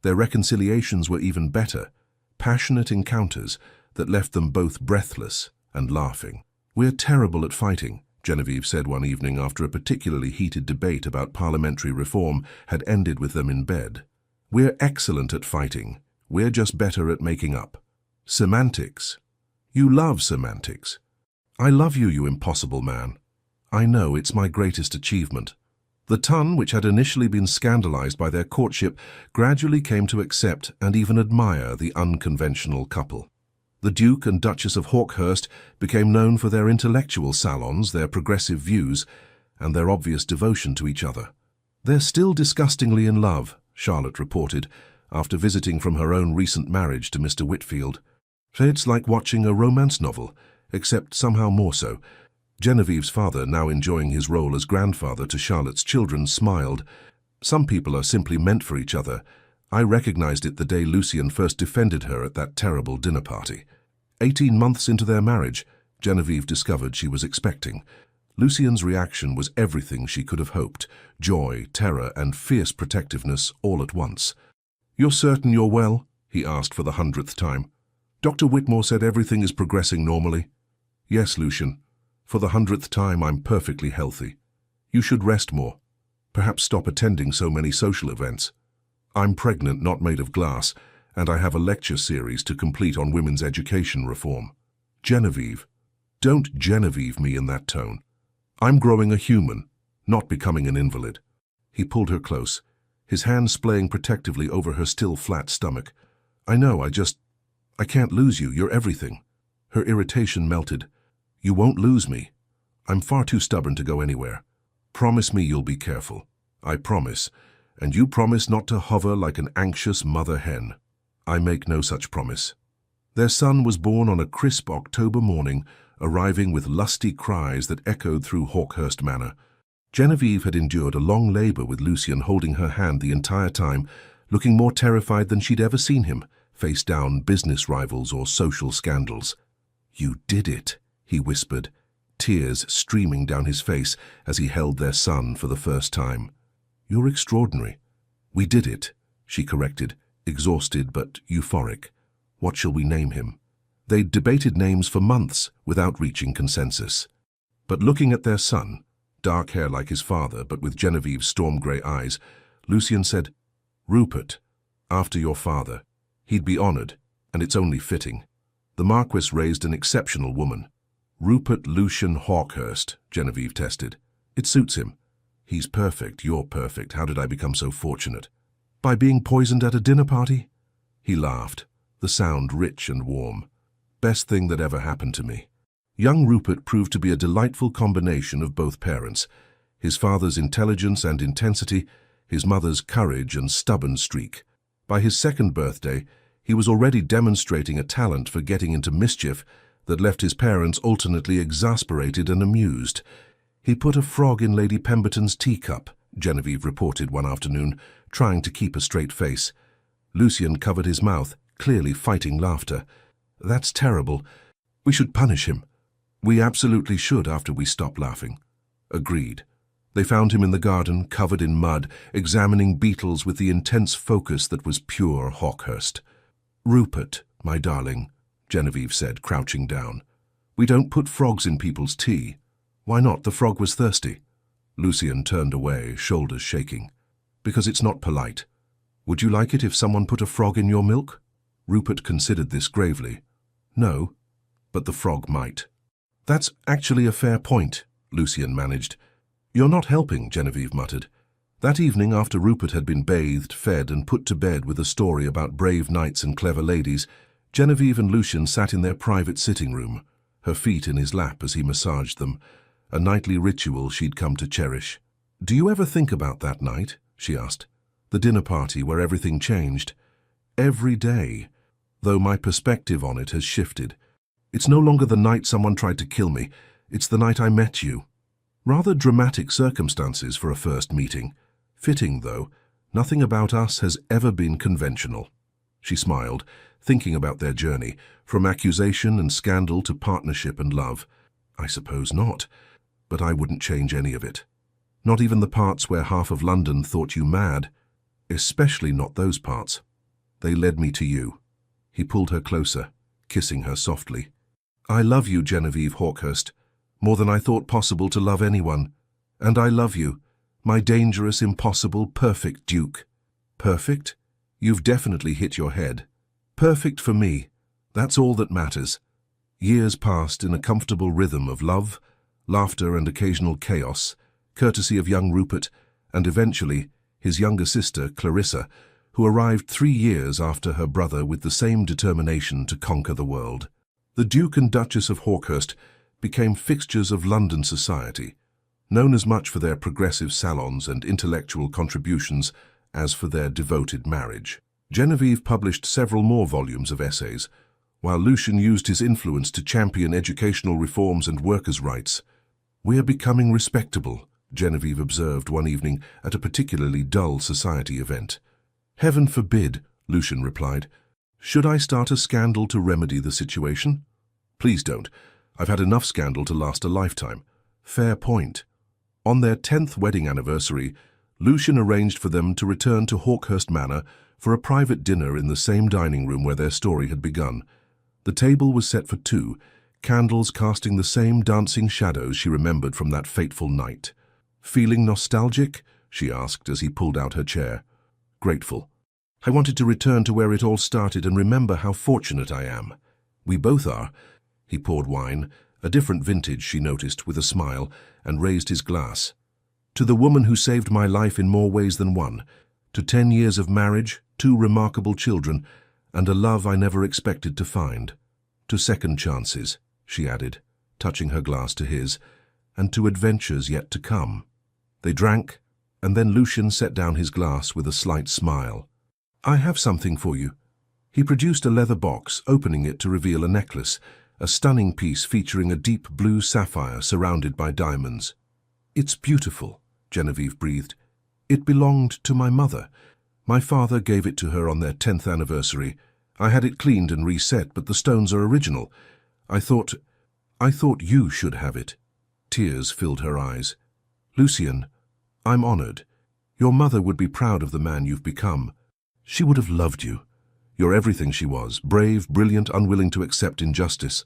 Their reconciliations were even better, passionate encounters that left them both breathless and laughing. "We're terrible at fighting," Genevieve said one evening after a particularly heated debate about parliamentary reform had ended with them in bed. "We're excellent at fighting. We're just better at making up. Semantics. You love semantics. I love you, you impossible man. I know, it's my greatest achievement." The ton, which had initially been scandalized by their courtship, gradually came to accept and even admire the unconventional couple. The Duke and Duchess of Hawkhurst became known for their intellectual salons, their progressive views, and their obvious devotion to each other. "They're still disgustingly in love," Charlotte reported, after visiting from her own recent marriage to Mr. Whitfield. "It's like watching a romance novel, except somehow more so." Genevieve's father, now enjoying his role as grandfather to Charlotte's children, smiled. "Some people are simply meant for each other. I recognized it the day Lucian first defended her at that terrible dinner party." 18 months into their marriage, Genevieve discovered she was expecting. Lucian's reaction was everything she could have hoped: joy, terror, and fierce protectiveness all at once. "You're certain you're well?" he asked for the 100th time. "Dr. Whitmore said everything is progressing normally." "Yes, Lucian. For the 100th time, I'm perfectly healthy. You should rest more. Perhaps stop attending so many social events. I'm pregnant, not made of glass, and I have a lecture series to complete on women's education reform." "Genevieve, don't Genevieve me in that tone. I'm growing a human, not becoming an invalid." He pulled her close, his hand splaying protectively over her still flat stomach. "I know, I can't lose you. You're everything." Her irritation melted. "You won't lose me. I'm far too stubborn to go anywhere. Promise me you'll be careful." "I promise. And you promise not to hover like an anxious mother hen." "I make no such promise." Their son was born on a crisp October morning, arriving with lusty cries that echoed through Hawkhurst Manor. Genevieve had endured a long labor with Lucian holding her hand the entire time, looking more terrified than she'd ever seen him, face down business rivals or social scandals. "You did it," he whispered, tears streaming down his face as he held their son for the first time. "You're extraordinary." "We did it," she corrected, exhausted but euphoric. "What shall we name him?" They'd debated names for months without reaching consensus. But looking at their son, dark hair like his father but with Genevieve's storm-grey eyes, Lucian said, "Rupert, after your father. He'd be honored, and it's only fitting." The Marquis raised an exceptional woman. "Rupert Lucian Hawkhurst," Genevieve tested. "It suits him. He's perfect, you're perfect. How did I become so fortunate?" "By being poisoned at a dinner party?" He laughed, the sound rich and warm. "Best thing that ever happened to me." Young Rupert proved to be a delightful combination of both parents. His father's intelligence and intensity, his mother's courage and stubborn streak. By his second birthday, he was already demonstrating a talent for getting into mischief that left his parents alternately exasperated and amused. "He put a frog in Lady Pemberton's teacup," Genevieve reported one afternoon, trying to keep a straight face. Lucian covered his mouth, clearly fighting laughter. "That's terrible. We should punish him." "We absolutely should after we stop laughing." Agreed. They found him in the garden, covered in mud, examining beetles with the intense focus that was pure Hawkhurst. "Rupert, my darling," Genevieve said, crouching down. "We don't put frogs in people's tea." "Why not? The frog was thirsty." Lucian turned away, shoulders shaking. "Because it's not polite." Would you like it if someone put a frog in your milk? Rupert considered this gravely. No, but the frog might. That's actually a fair point, Lucian managed. You're not helping, Genevieve muttered. That evening, after Rupert had been bathed, fed, and put to bed with a story about brave knights and clever ladies, Genevieve and Lucian sat in their private sitting room, her feet in his lap as he massaged them, a nightly ritual she'd come to cherish. Do you ever think about that night? She asked. The dinner party where everything changed. Every day, though my perspective on it has shifted. It's no longer the night someone tried to kill me, it's the night I met you. Rather dramatic circumstances for a first meeting. Fitting, though, nothing about us has ever been conventional. She smiled, thinking about their journey, from accusation and scandal to partnership and love. I suppose not, but I wouldn't change any of it. Not even the parts where half of London thought you mad. Especially not those parts. They led me to you. He pulled her closer, kissing her softly. I love you, Genevieve Hawkhurst, more than I thought possible to love anyone. And I love you, my dangerous, impossible, perfect Duke. Perfect? You've definitely hit your head. Perfect for me. That's all that matters. Years passed in a comfortable rhythm of love, laughter and occasional chaos, courtesy of young Rupert, and eventually his younger sister, Clarissa, who arrived 3 years after her brother with the same determination to conquer the world. The Duke and Duchess of Hawkhurst became fixtures of London society, known as much for their progressive salons and intellectual contributions as for their devoted marriage. Genevieve published several more volumes of essays, while Lucian used his influence to champion educational reforms and workers' rights. "We're becoming respectable," Genevieve observed one evening at a particularly dull society event. "Heaven forbid," Lucian replied. "Should I start a scandal to remedy the situation?" "Please don't. I've had enough scandal to last a lifetime." "Fair point." On their 10th wedding anniversary, Lucian arranged for them to return to Hawkhurst Manor for a private dinner in the same dining room where their story had begun. The table was set for 2, candles casting the same dancing shadows she remembered from that fateful night. "Feeling nostalgic?" she asked as he pulled out her chair. "Grateful. I wanted to return to where it all started and remember how fortunate I am." "We both are." He poured wine, a different vintage, she noticed, with a smile, and raised his glass. "To the woman who saved my life in more ways than one. To 10 years of marriage, 2 remarkable children, and a love I never expected to find. To second chances," she added, touching her glass to his, "and to adventures yet to come." They drank, and then Lucian set down his glass with a slight smile. "I have something for you." He produced a leather box, opening it to reveal a necklace, a stunning piece featuring a deep blue sapphire surrounded by diamonds. "It's beautiful," Genevieve breathed. "It belonged to my mother. My father gave it to her on their 10th anniversary. I had it cleaned and reset, but the stones are original. I thought you should have it." Tears filled her eyes. "Lucian, I'm honored. Your mother would be proud of the man you've become. She would have loved you. You're everything she was, brave, brilliant, unwilling to accept injustice."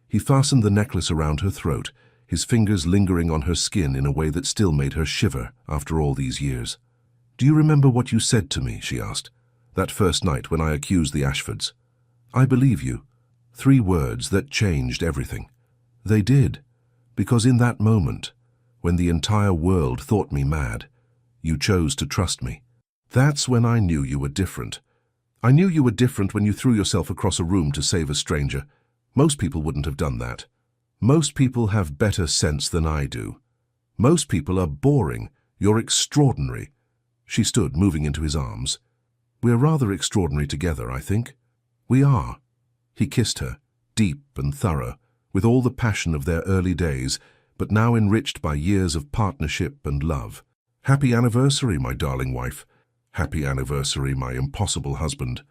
He fastened the necklace around her throat, his fingers lingering on her skin in a way that still made her shiver after all these years. "Do you remember what you said to me?" she asked. "That first night when I accused the Ashfords." "I believe you." 3 words that changed everything. They did, because in that moment, when the entire world thought me mad, you chose to trust me. That's when I knew you were different. I knew you were different when you threw yourself across a room to save a stranger. Most people wouldn't have done that. Most people have better sense than I do. Most people are boring. You're extraordinary." She stood, moving into his arms. "We're rather extraordinary together, I think." "We are." He kissed her, deep and thorough, with all the passion of their early days, but now enriched by years of partnership and love. "Happy anniversary, my darling wife. Happy anniversary, my impossible husband."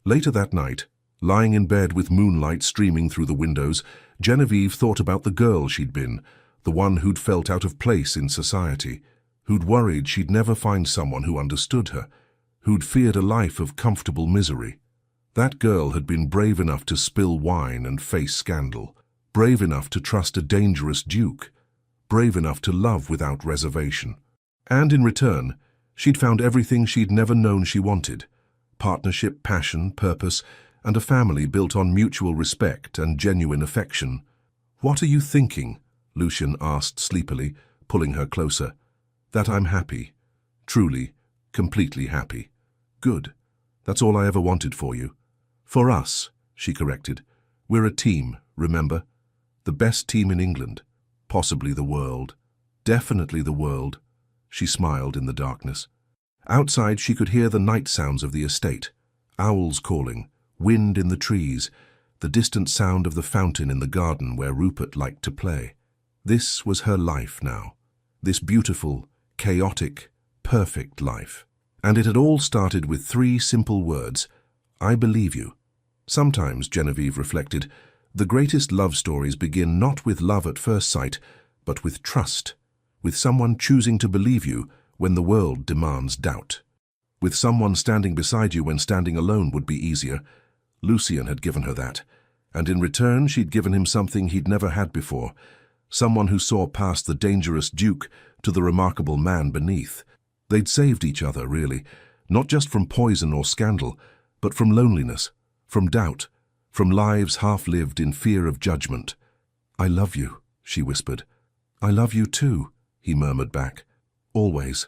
Later that night, lying in bed with moonlight streaming through the windows, Genevieve thought about the girl she'd been, the one who'd felt out of place in society, who'd worried she'd never find someone who understood her, who'd feared a life of comfortable misery. That girl had been brave enough to spill wine and face scandal, brave enough to trust a dangerous duke, brave enough to love without reservation. And in return, She'd found everything she'd never known she wanted: partnership, passion, purpose, and a family built on mutual respect and genuine affection. "What are you thinking?" Lucian asked sleepily, pulling her closer. "That I'm happy. Truly, completely happy." "Good. That's all I ever wanted for you." "For us," she corrected. "We're a team, remember? The best team in England. Possibly the world. Definitely the world." She smiled in the darkness. Outside, she could hear the night sounds of the estate. Owls calling, wind in the trees, the distant sound of the fountain in the garden where Rupert liked to play. This was her life now. This beautiful, chaotic, perfect life. And it had all started with 3 simple words: "I believe you." Sometimes, Genevieve reflected, the greatest love stories begin not with love at first sight, but with trust, with someone choosing to believe you when the world demands doubt, with someone standing beside you when standing alone would be easier. Lucian had given her that, and in return she'd given him something he'd never had before, someone who saw past the dangerous Duke to the remarkable man beneath. They'd saved each other, really, not just from poison or scandal, but from loneliness, from doubt, from lives half-lived in fear of judgment. "I love you," she whispered. "I love you too," he murmured back. "Always."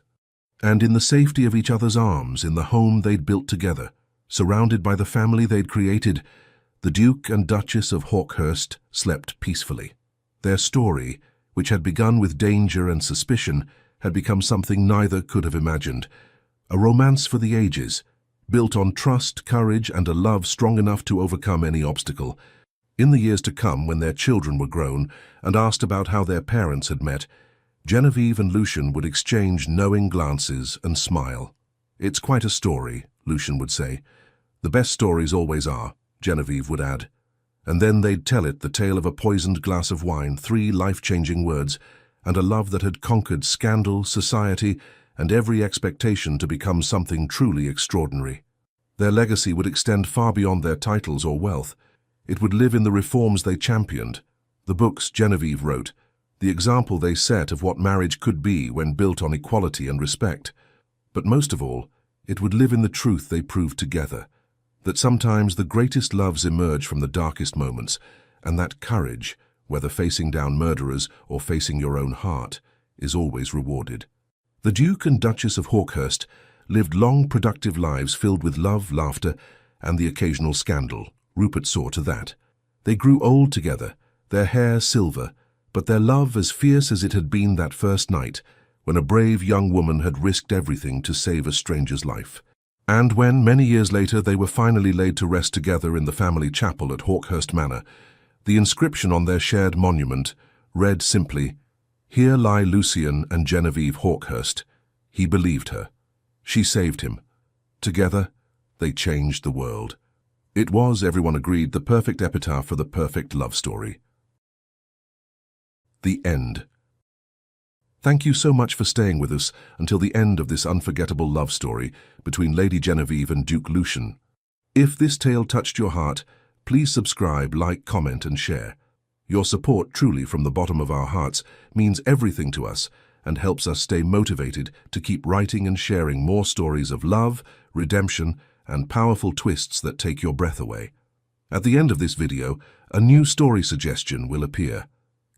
And in the safety of each other's arms, in the home they'd built together, surrounded by the family they'd created, the Duke and Duchess of Hawkhurst slept peacefully. Their story, which had begun with danger and suspicion, had become something neither could have imagined. A romance for the ages, built on trust, courage, and a love strong enough to overcome any obstacle. In the years to come, when their children were grown and asked about how their parents had met, Genevieve and Lucian would exchange knowing glances and smile. "It's quite a story," Lucian would say. "The best stories always are," Genevieve would add. And then they'd tell it, the tale of a poisoned glass of wine, 3 life-changing words, and a love that had conquered scandal, society, and every expectation to become something truly extraordinary. Their legacy would extend far beyond their titles or wealth. It would live in the reforms they championed, the books Genevieve wrote, the example they set of what marriage could be when built on equality and respect. But most of all, it would live in the truth they proved together, that sometimes the greatest loves emerge from the darkest moments, and that courage, whether facing down murderers or facing your own heart, is always rewarded. The Duke and Duchess of Hawkhurst lived long, productive lives filled with love, laughter, and the occasional scandal. Rupert saw to that. They grew old together, their hair silver, but their love as fierce as it had been that first night, when a brave young woman had risked everything to save a stranger's life. And when, many years later, they were finally laid to rest together in the family chapel at Hawkhurst Manor, the inscription on their shared monument read simply, "Here lie Lucian and Genevieve Hawkhurst. He believed her. She saved him. Together, they changed the world." It was, everyone agreed, the perfect epitaph for the perfect love story. The end. Thank you so much for staying with us until the end of this unforgettable love story between Lady Genevieve and Duke Lucian. If this tale touched your heart, please subscribe, like, comment, and share. Your support, truly from the bottom of our hearts, means everything to us and helps us stay motivated to keep writing and sharing more stories of love, redemption, and powerful twists that take your breath away. At the end of this video, a new story suggestion will appear.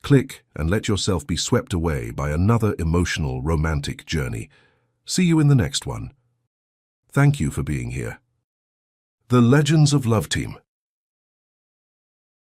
Click and let yourself be swept away by another emotional, romantic journey. See you in the next one. Thank you for being here. The Legends of Love Team.